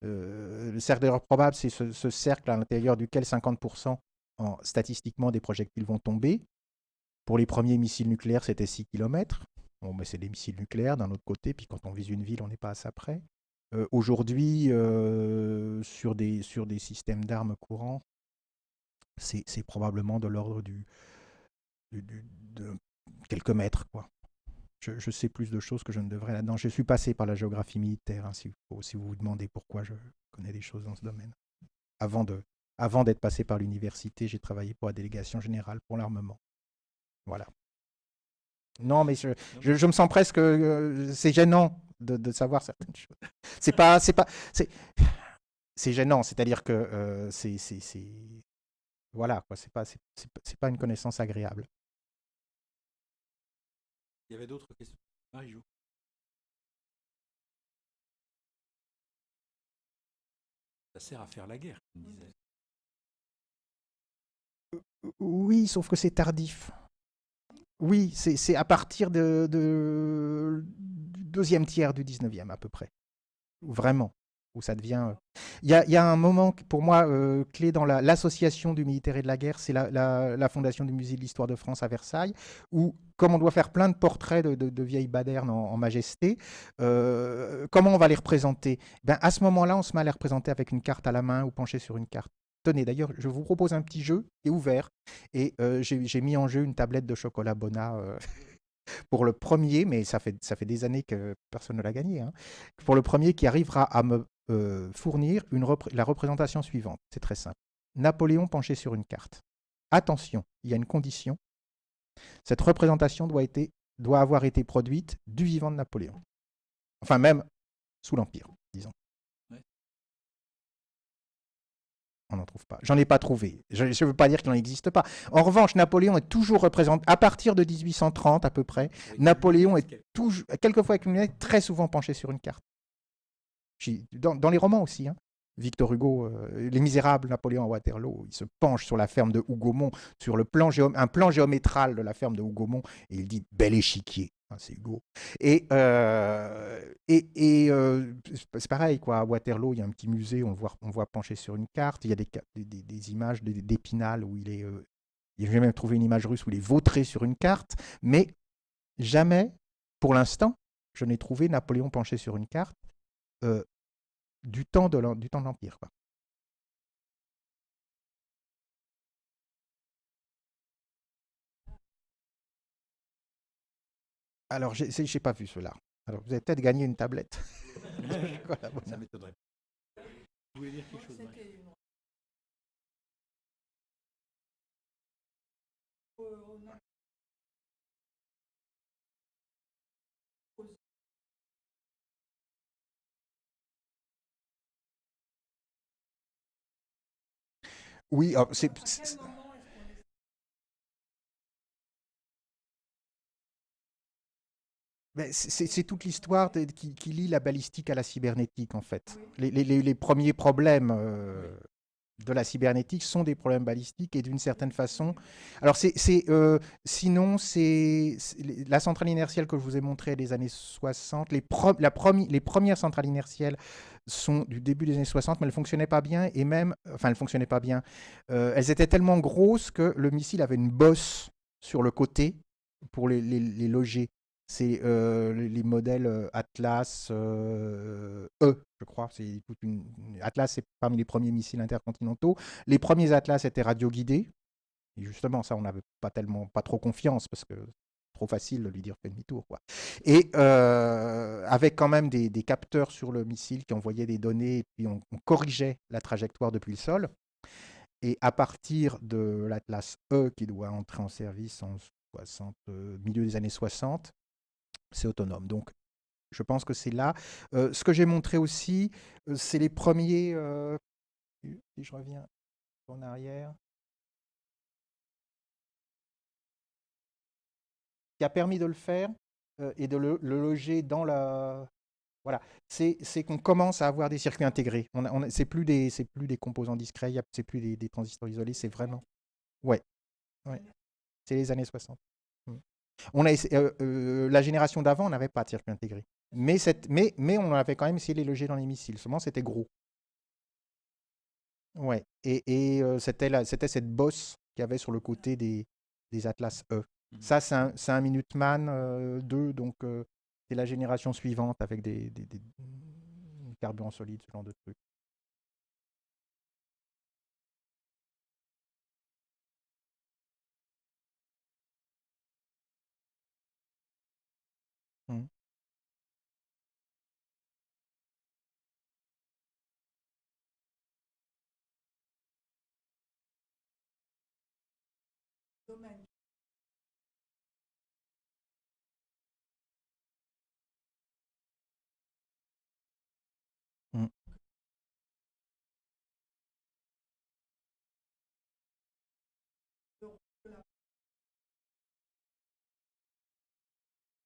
S2: Le cercle d'erreur probable, c'est ce cercle à l'intérieur duquel 50% statistiquement des projectiles vont tomber. Pour les premiers missiles nucléaires, c'était 6 km. Bon, mais c'est des missiles nucléaires d'un autre côté, puis quand on vise une ville, on n'est pas à ça près. Aujourd'hui, sur des systèmes d'armes courants, c'est probablement de l'ordre de quelques mètres, quoi. je sais plus de choses que je ne devrais là-dedans. Je suis passé par la géographie militaire, hein, si vous vous demandez pourquoi je connais des choses dans ce domaine. Avant d'être passé par l'université, j'ai travaillé pour la délégation générale pour l'armement. Voilà. Non, mais je me sens presque... c'est gênant de savoir certaines choses. C'est gênant, c'est-à-dire que voilà, quoi, c'est pas une connaissance agréable.
S1: Il y avait d'autres questions. Marie-Jo. Ça sert à faire la guerre, tu me disais.
S2: Oui, sauf que c'est tardif. Oui, c'est à partir du deuxième tiers du 19e à peu près. Vraiment, où ça devient... Il y a un moment, pour moi, clé dans l'association du militaire et de la guerre, c'est la fondation du musée de l'histoire de France à Versailles, où, comme on doit faire plein de portraits de vieilles badernes en majesté, comment on va les représenter? Ben, à ce moment-là, on se met à les représenter avec une carte à la main ou penché sur une carte. Tenez, d'ailleurs, je vous propose un petit jeu qui est ouvert, et j'ai mis en jeu une tablette de chocolat Bona pour le premier, mais ça fait des années que personne ne l'a gagné, hein, pour le premier qui arrivera à me fournir la représentation suivante. C'est très simple. Napoléon penché sur une carte. Attention, il y a une condition. Cette représentation doit avoir été produite du vivant de Napoléon. Enfin, même sous l'Empire, disons.
S1: Ouais.
S2: On n'en trouve pas. J'en ai pas trouvé. Je ne veux pas dire qu'il n'en existe pas. En revanche, Napoléon est toujours représenté, à partir de 1830 à peu près, Napoléon est toujours, quelquefois avec une lunette, très souvent penché sur une carte. Dans les romans aussi, hein. Victor Hugo, Les Misérables, Napoléon à Waterloo, il se penche sur la ferme de Hougomont, sur un plan géométral de la ferme de Hougomont, et il dit « bel échiquier ». C'est Hugo. Et c'est pareil, quoi. À Waterloo, il y a un petit musée, on le voit pencher sur une carte. Il y a des images d'Épinal où j'ai même trouvé une image russe où il est vautré sur une carte, mais jamais, pour l'instant, je n'ai trouvé Napoléon penché sur une carte du temps de l'Empire, quoi. Alors, j'ai pas vu cela. Alors, vous avez peut-être gagné une tablette.
S1: Ça m'étonnerait. Vous voulez dire quelque chose, Marie?
S2: Oui, c'est toute l'histoire qui lie la balistique à la cybernétique, en fait. Les premiers problèmes de la cybernétique sont des problèmes balistiques et d'une certaine façon... Alors, sinon, la centrale inertielle que je vous ai montrée des années 60, les premières centrales inertielles sont du début des années 60, mais elles ne fonctionnaient pas bien, et même... Enfin, elles ne fonctionnaient pas bien. Elles étaient tellement grosses que le missile avait une bosse sur le côté pour les loger. C'est les modèles Atlas E, je crois. Atlas, c'est parmi les premiers missiles intercontinentaux. Les premiers Atlas étaient radioguidés. Et justement, ça, on n'avait pas trop confiance parce que trop facile de lui dire fais demi-tour, quoi. Et avec quand même des capteurs sur le missile qui envoyaient des données, et puis on corrigeait la trajectoire depuis le sol. Et à partir de l'Atlas E, qui doit entrer en service en milieu des années 60, c'est autonome. Donc, je pense que c'est là. Ce que j'ai montré aussi, c'est les premiers... si je reviens en arrière... qui a permis de le faire et de le loger dans la... Voilà, c'est qu'on commence à avoir des circuits intégrés. C'est plus des composants discrets, c'est plus des transistors isolés, c'est vraiment... Ouais, ouais. C'est les années 60. La génération d'avant, on n'avait pas de circuit intégré. Mais on avait quand même essayé de les loger dans les missiles. Seulement, c'était gros. Ouais. Et c'était cette bosse qu'il y avait sur le côté des Atlas E. Ça, c'est un Minuteman 2, donc c'est la génération suivante avec des carburants solides, ce genre de trucs. Mm.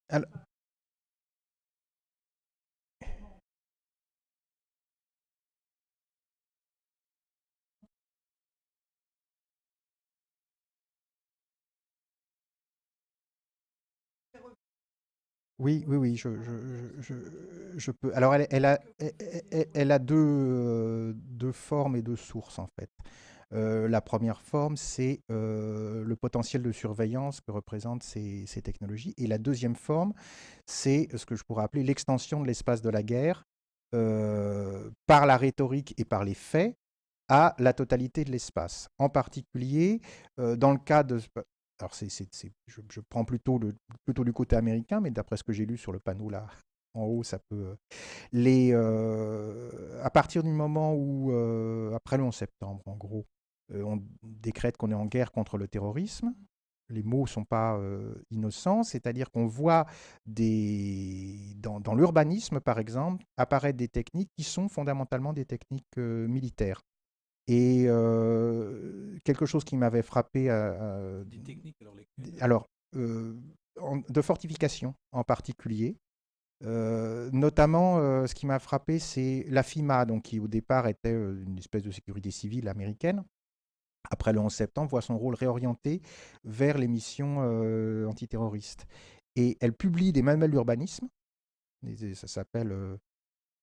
S2: Alors, oui, oui, oui, je peux. Alors, elle a deux formes et deux sources, en fait. La première forme, c'est le potentiel de surveillance que représentent ces technologies. Et la deuxième forme, c'est ce que je pourrais appeler l'extension de l'espace de la guerre par la rhétorique et par les faits à la totalité de l'espace. En particulier, dans le cas de... Alors, je prends plutôt du côté américain, mais d'après ce que j'ai lu sur le panneau là, en haut, ça peut... à partir du moment où, après le 11 septembre, en gros, on décrète qu'on est en guerre contre le terrorisme, les mots ne sont pas innocents, c'est-à-dire qu'on voit dans l'urbanisme, par exemple, apparaître des techniques qui sont fondamentalement des techniques militaires. Et quelque chose qui m'avait frappé,
S1: Des techniques, alors lesquelles?
S2: alors, de fortification en particulier. Notamment, ce qui m'a frappé, c'est la FIMA, donc, qui au départ était une espèce de sécurité civile américaine. Après le 11 septembre, voit son rôle réorienté vers les missions antiterroristes. Et elle publie des manuels d'urbanisme. Ça s'appelle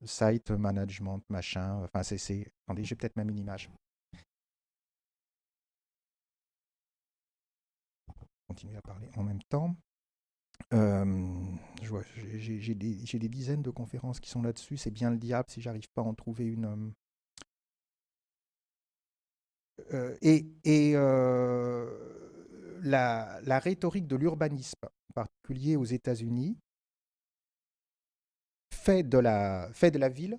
S2: Site Management, machin. Enfin, Attendez, j'ai peut-être même une image. Continuer à parler en même temps. J'ai des dizaines de conférences qui sont là-dessus. C'est bien le diable si j'arrive pas à en trouver une. La rhétorique de l'urbanisme, en particulier aux États-Unis, fait de la ville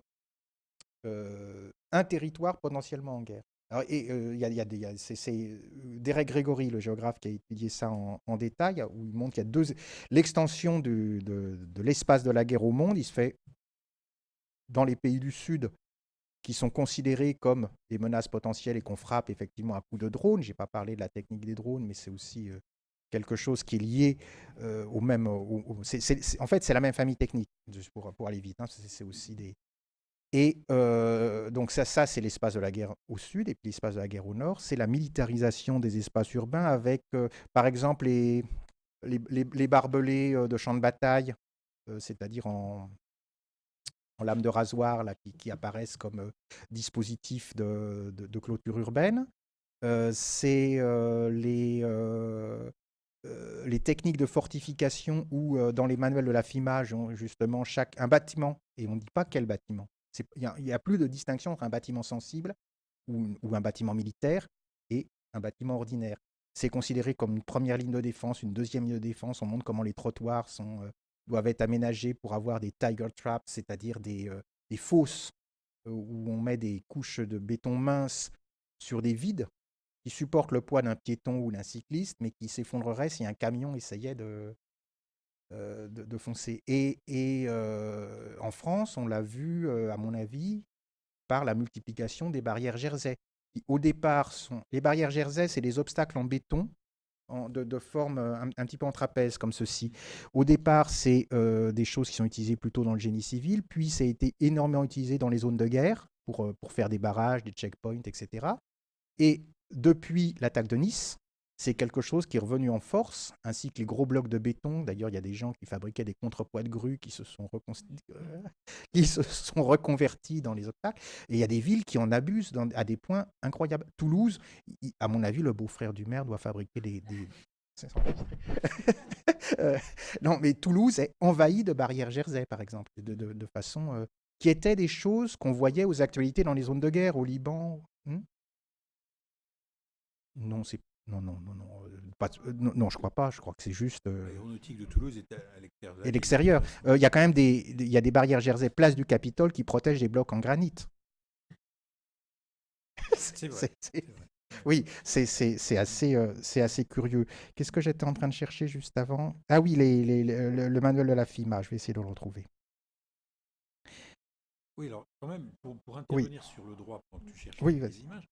S2: un territoire potentiellement en guerre. Alors, et c'est Derek Gregory, le géographe, qui a étudié ça en détail, où il montre qu'il y a l'extension de l'espace de la guerre au monde, il se fait dans les pays du Sud qui sont considérés comme des menaces potentielles et qu'on frappe effectivement à coups de drone. Je n'ai pas parlé de la technique des drones, mais c'est aussi quelque chose qui est lié au même... en fait, c'est la même famille technique, juste pour aller vite. Hein, c'est aussi des... Et donc ça c'est l'espace de la guerre au sud, et puis l'espace de la guerre au nord, c'est la militarisation des espaces urbains avec, par exemple, les barbelés de champs de bataille, c'est-à-dire en lames de rasoir là, qui apparaissent comme dispositifs de clôture urbaine. C'est les techniques de fortification où, dans les manuels de la FIMA, justement, un bâtiment, et on ne dit pas quel bâtiment, il n'y a plus de distinction entre un bâtiment sensible ou un bâtiment militaire et un bâtiment ordinaire. C'est considéré comme une première ligne de défense, une deuxième ligne de défense. On montre comment les trottoirs doivent être aménagés pour avoir des tiger traps, c'est-à-dire des fosses où on met des couches de béton mince sur des vides qui supportent le poids d'un piéton ou d'un cycliste, mais qui s'effondrerait si un camion essayait de foncer. Et en France, on l'a vu, à mon avis, par la multiplication des barrières Jersey. Qui, au départ, les barrières Jersey, c'est des obstacles en béton de forme un petit peu en trapèze, comme ceci. Au départ, c'est des choses qui sont utilisées plutôt dans le génie civil, puis ça a été énormément utilisé dans les zones de guerre pour faire des barrages, des checkpoints, etc. Et depuis l'attaque de Nice, c'est quelque chose qui est revenu en force, ainsi que les gros blocs de béton. D'ailleurs, il y a des gens qui fabriquaient des contrepoids de grue qui se sont reconvertis dans les obstacles. Et il y a des villes qui en abusent à des points incroyables. Toulouse, à mon avis, le beau-frère du maire doit fabriquer des... non, mais Toulouse est envahie de barrières Jersey, par exemple, de façon... qui étaient des choses qu'on voyait aux actualités dans les zones de guerre, au Liban. Non, non, je crois pas. Je crois que c'est juste.
S1: L'aéronautique de Toulouse est à l'extérieur de la
S2: Et
S1: ville.
S2: l'extérieur. Il y a quand même il y a des barrières Jersey, place du Capitole, qui protègent des blocs en granit.
S1: C'est vrai.
S2: Oui, c'est assez curieux. Qu'est-ce que j'étais en train de chercher juste avant? Ah oui, le manuel de la FIMA, je vais essayer de le retrouver.
S1: Oui, alors quand même, pour
S2: Oui,
S1: intervenir sur le droit pendant que tu cherches
S2: oui,
S1: avec
S2: vas-y.
S1: les images,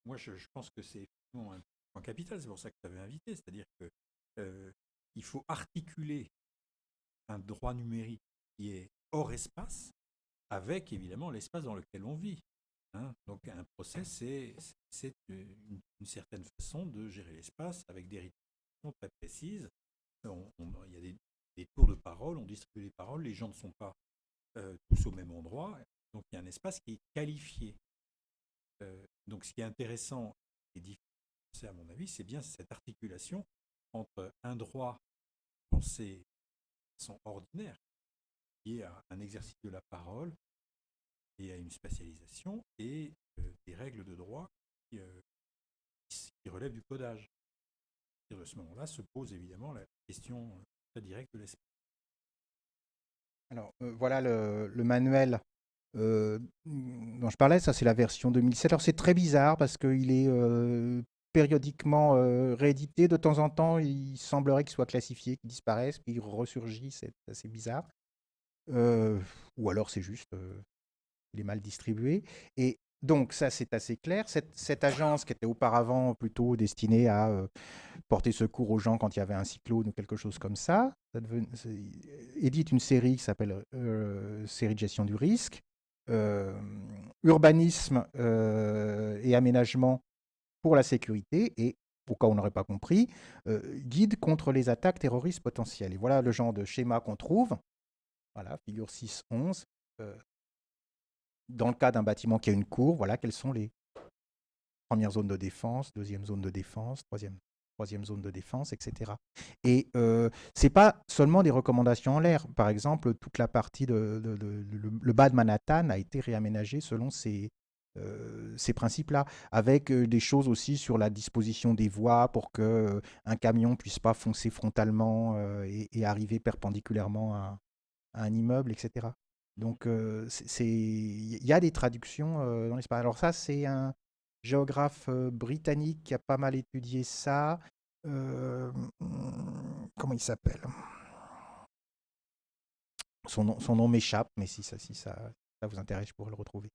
S1: moi je pense que c'est effectivement un point capital, c'est pour ça que tu avais invité, c'est-à-dire que euh, il faut articuler un droit numérique qui est hors espace avec évidemment l'espace dans lequel on vit. Hein. Donc un procès, c'est une certaine façon de gérer l'espace avec des régulations très précises. Il y a des tours de parole, on distribue les paroles, les gens ne sont pas tous au même endroit, donc il y a un espace qui est qualifié. Donc ce qui est intéressant et difficile, à mon avis, c'est bien cette articulation entre un droit pensé de façon ordinaire, qui est un exercice de la parole et à une spatialisation, et des règles de droit qui, qui relèvent du codage. Et de ce moment-là se pose évidemment la question très directe de l'espace.
S2: Alors, voilà le manuel dont je parlais, ça c'est la version 2007. Alors c'est très bizarre parce qu'il est périodiquement réédité. De temps en temps, il semblerait qu'il soit classifié, qu'il disparaisse, puis il ressurgit, c'est assez bizarre. Euh, ou alors c'est juste, il est mal distribué. Et donc ça c'est assez clair. Cette agence qui était auparavant plutôt destinée à porter secours aux gens quand il y avait un cyclone ou quelque chose comme ça, édite une série qui s'appelle Série de gestion du risque, euh, urbanisme et aménagement pour la sécurité et, au cas où on n'aurait pas compris, guide contre les attaques terroristes potentielles. Et voilà le genre de schéma qu'on trouve. Voilà, figure 6-11. Dans le cas d'un bâtiment qui a une cour, voilà quelles sont les première zone de défense, deuxième zone de défense, troisième zone de défense, etc. Et c'est pas seulement des recommandations en l'air. Par exemple, toute la partie le bas de Manhattan a été réaménagé selon ces principes-là, avec des choses aussi sur la disposition des voies pour que un camion puisse pas foncer frontalement et arriver perpendiculairement à un immeuble, etc. Donc, il y a des traductions dans l'espace. Alors ça, c'est un géographe britannique qui a pas mal étudié ça. Euh, Comment il s'appelle? Son nom m'échappe, mais si ça vous intéresse, je pourrais le retrouver.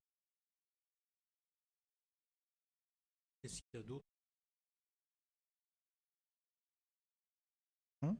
S1: Est-ce qu'il y a d'autres?
S2: Hmm.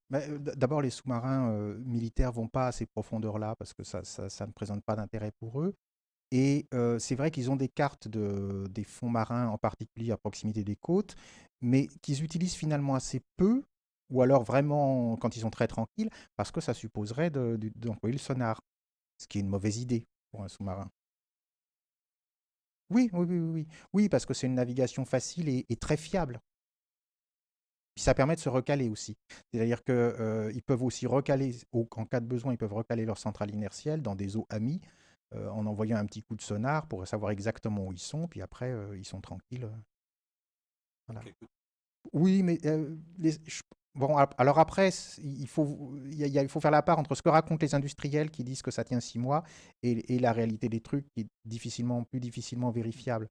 S2: Mais, d'abord, les sous-marins militaires vont pas à ces profondeurs-là parce que ça ne présente pas d'intérêt pour eux. Et c'est vrai qu'ils ont des cartes des fonds marins, en particulier à proximité des côtes, mais qu'ils utilisent finalement assez peu, ou alors vraiment quand ils sont très tranquilles, parce que ça supposerait d'employer le sonar, ce qui est une mauvaise idée pour un sous-marin. Oui, oui, oui, oui, oui. Oui, parce que c'est une navigation facile et très fiable. Puis ça permet de se recaler aussi. C'est-à-dire qu'ils peuvent aussi recaler, en cas de besoin, ils peuvent recaler leur centrale inertielle dans des eaux amies en envoyant un petit coup de sonar pour savoir exactement où ils sont. Puis après, ils sont tranquilles. Voilà.
S1: Quelque...
S2: Oui, mais bon, alors après, il faut faire la part entre ce que racontent les industriels qui disent que ça tient 6 mois et la réalité des trucs qui est plus difficilement vérifiable.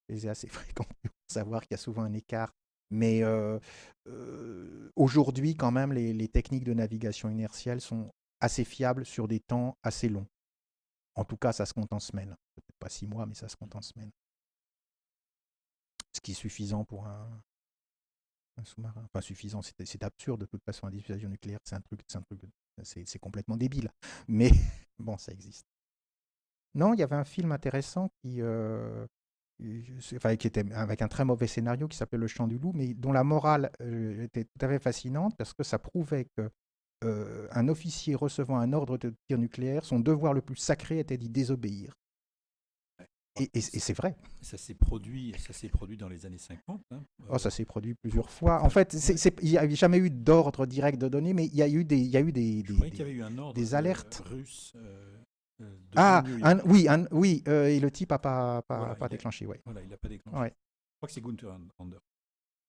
S2: Et c'est assez fréquent pour savoir qu'il y a souvent un écart. Mais aujourd'hui, quand même, les techniques de navigation inertielle sont assez fiables sur des temps assez longs. En tout cas, ça se compte en semaines. Peut-être pas 6 mois, mais ça se compte en semaines. Ce qui est suffisant pour un sous-marin. Enfin, suffisant, c'est absurde de toute façon, la dissuasion nucléaire, c'est complètement débile. Mais bon, ça existe. Non, il y avait un film intéressant enfin, qui était avec un très mauvais scénario qui s'appelait Le Chant du Loup, mais dont la morale était tout à fait fascinante parce que ça prouvait que un officier recevant un ordre de tir nucléaire, son devoir le plus sacré était d'y désobéir.
S1: Ouais.
S2: Et c'est vrai.
S1: Ça s'est produit dans les années 50. Hein.
S2: Oh, ça s'est produit plusieurs fois. En
S1: Enfin,
S2: fait,
S1: ouais.
S2: il n'y a jamais eu d'ordre direct de donner, mais il y a eu
S1: Je croyais qu'il y avait eu un ordre
S2: des alertes.
S1: russe devant
S2: Ah,
S1: New York.
S2: oui, et le type n'a
S1: Voilà,
S2: pas déclenché, ouais.
S1: Voilà, il n'a pas déclenché.
S2: Ouais.
S1: Je crois que c'est Gunther Anders.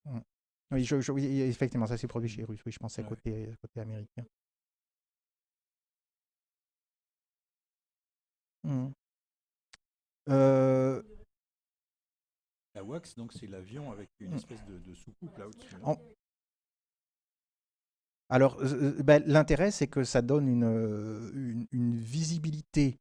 S2: Mm. Oui, oui, effectivement, ça s'est produit chez les Russes. Oui, je pensais
S1: Ouais.
S2: côté américain. Mm. Euh,
S1: La WAX, donc, c'est l'avion avec une espèce de soucoupe là au-dessus.
S2: en- Alors, l'intérêt, c'est que ça donne une visibilité,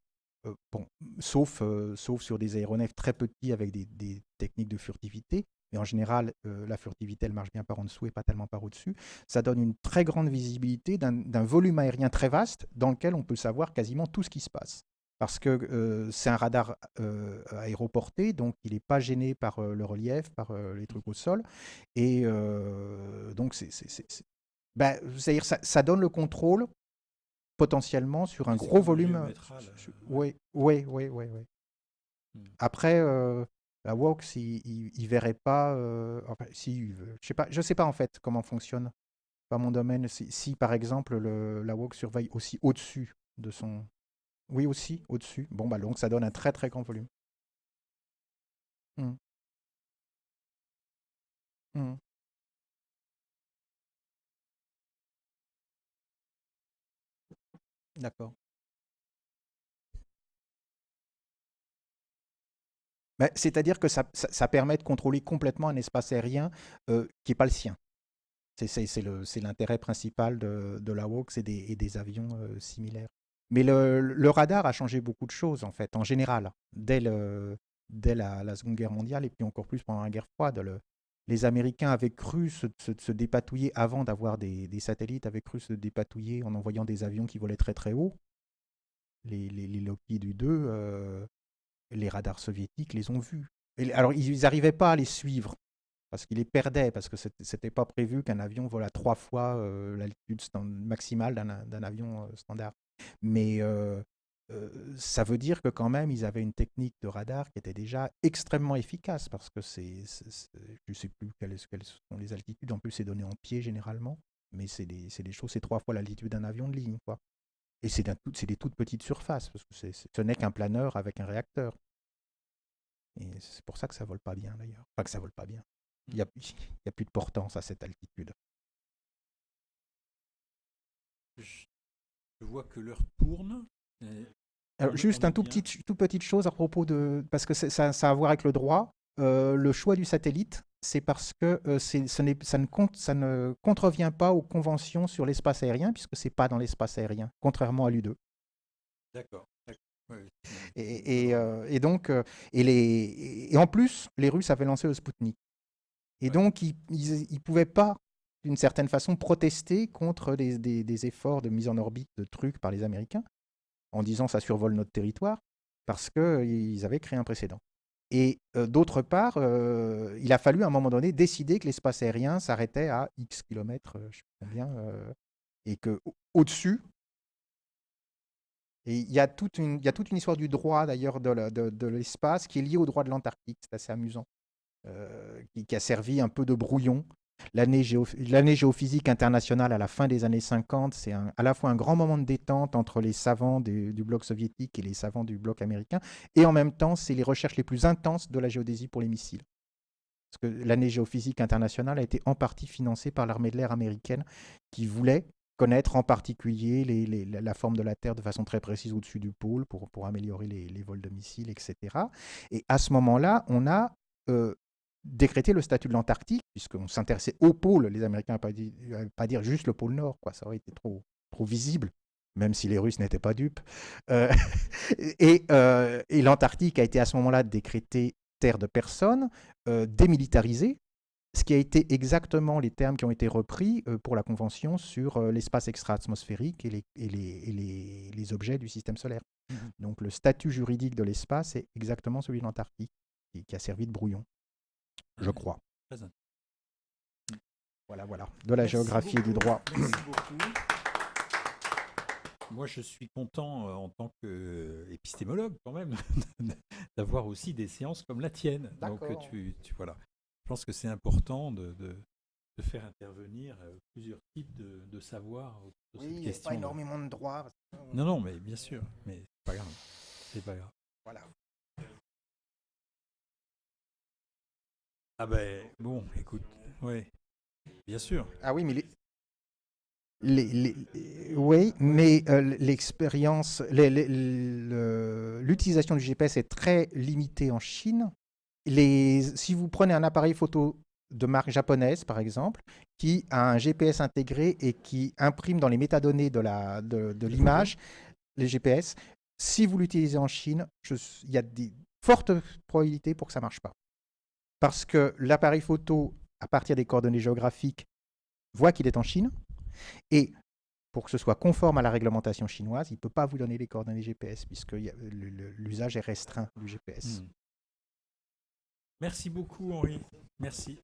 S2: bon, sauf sur des aéronefs très petits avec des techniques de furtivité. Mais en général, la furtivité, elle marche bien par en dessous et pas tellement par au-dessus. Ça donne une très grande visibilité d'un volume aérien très vaste dans lequel on peut savoir quasiment tout ce qui se passe. Parce que c'est un radar aéroporté, donc il n'est pas gêné par le relief, par les trucs au sol. Et donc, c'est-à-dire ça donne le contrôle potentiellement sur un
S1: Ouais, c'est
S2: gros
S1: comme un
S2: volume.
S1: géométral.
S2: Oui, oui, oui, oui, oui. Après, la WOX, il verrait pas. Enfin, si, je sais pas en fait comment fonctionne. Pas mon domaine. Si par exemple la WOX surveille aussi au-dessus de son. Oui, aussi au-dessus. Bon, bah donc ça donne un très très grand volume. Hmm. Hmm. D'accord. Mais c'est-à-dire que ça permet de contrôler complètement un espace aérien qui n'est pas le sien. C'est l'intérêt principal de la WOX et des avions similaires. Mais le radar a changé beaucoup de choses, en fait, en général, dès la Seconde Guerre mondiale et puis encore plus pendant la guerre froide. Les Américains avaient cru se dépatouiller avant d'avoir des satellites, avaient cru se dépatouiller en envoyant des avions qui volaient très très haut. Les Lockheed U-2, les radars soviétiques les ont vus. Alors, ils n'arrivaient pas à les suivre parce qu'il les perdait, parce que c'était pas prévu qu'un avion vole à 3 fois l'altitude maximale d'un avion standard. Mais ça veut dire que quand même, ils avaient une technique de radar qui était déjà extrêmement efficace, parce que je ne sais plus quelles sont les altitudes, en plus c'est donné en pied généralement, mais c'est des choses, c'est 3 fois l'altitude d'un avion de ligne, quoi. Et c'est des toutes petites surfaces, parce que ce n'est qu'un planeur avec un réacteur. Et c'est pour ça que ça vole pas bien d'ailleurs. Pas que ça vole pas bien. Il n'y a, y a plus de portance à cette altitude.
S1: Je vois que l'heure tourne.
S2: Alors, juste un tout petite chose à propos de... Parce que ça a à voir avec le droit. Le choix du satellite, c'est parce que ça ne contrevient pas aux conventions sur l'espace aérien, puisque c'est pas dans l'espace aérien, contrairement à l'U2.
S1: D'accord. Ouais,
S2: Et donc, et en plus, les Russes avaient lancé le Spoutnik. Et donc, ils ne pouvaient pas, d'une certaine façon, protester contre des efforts de mise en orbite de trucs par les Américains, en disant ça survole notre territoire, parce qu'ils avaient créé un précédent. Et d'autre part, il a fallu à un moment donné décider que l'espace aérien s'arrêtait à X kilomètres, je ne sais pas combien, et qu'au-dessus, et il y a toute une histoire du droit d'ailleurs de l'espace qui est liée au droit de l'Antarctique, c'est assez amusant, qui a servi un peu de brouillon. L'année géophysique internationale à la fin des années 50, c'est à la fois un grand moment de détente entre les savants du bloc soviétique et les savants du bloc américain, et en même temps, c'est les recherches les plus intenses de la géodésie pour les missiles. Parce que l'année géophysique internationale a été en partie financée par l'armée de l'air américaine qui voulait connaître en particulier la forme de la Terre de façon très précise au-dessus du pôle pour améliorer les vols de missiles, etc. Et à ce moment-là, on a décrété le statut de l'Antarctique, puisqu'on s'intéressait au pôle. Les Américains n'avaient pas dire juste le pôle Nord, quoi. Ça aurait été trop visible, même si les Russes n'étaient pas dupes. Et l'Antarctique a été à ce moment-là décrété terre de personne, démilitarisée, ce qui a été exactement les termes qui ont été repris pour la Convention sur l'espace extra-atmosphérique et les objets du système solaire. Donc le statut juridique de l'espace est exactement celui de l'Antarctique. qui a servi de brouillon, je crois.
S1: Très intéressant.
S2: Voilà, de la géographie et du droit.
S1: Merci beaucoup. Moi, je suis content en tant qu'épistémologue quand même d'avoir aussi des séances comme la tienne.
S2: D'accord.
S1: Donc, voilà. Je pense que c'est important de faire intervenir plusieurs types de savoirs sur cette question.
S2: Pas énormément de droit.
S1: Non, mais bien sûr, mais c'est pas grave. C'est pas grave.
S2: Voilà.
S1: Ah ben bon, écoute, ouais, bien sûr.
S2: Ah oui, mais oui, mais l'expérience, l'utilisation du GPS est très limitée en Chine. Si vous prenez un appareil photo de marque japonaise, par exemple, qui a un GPS intégré et qui imprime dans les métadonnées de l'image les GPS, si vous l'utilisez en Chine, il y a des fortes probabilités pour que ça ne marche pas. Parce que l'appareil photo, à partir des coordonnées géographiques, voit qu'il est en Chine. Et pour que ce soit conforme à la réglementation chinoise, il ne peut pas vous donner les coordonnées GPS, puisque l'usage est restreint du GPS.
S1: Merci beaucoup, Henri. Merci.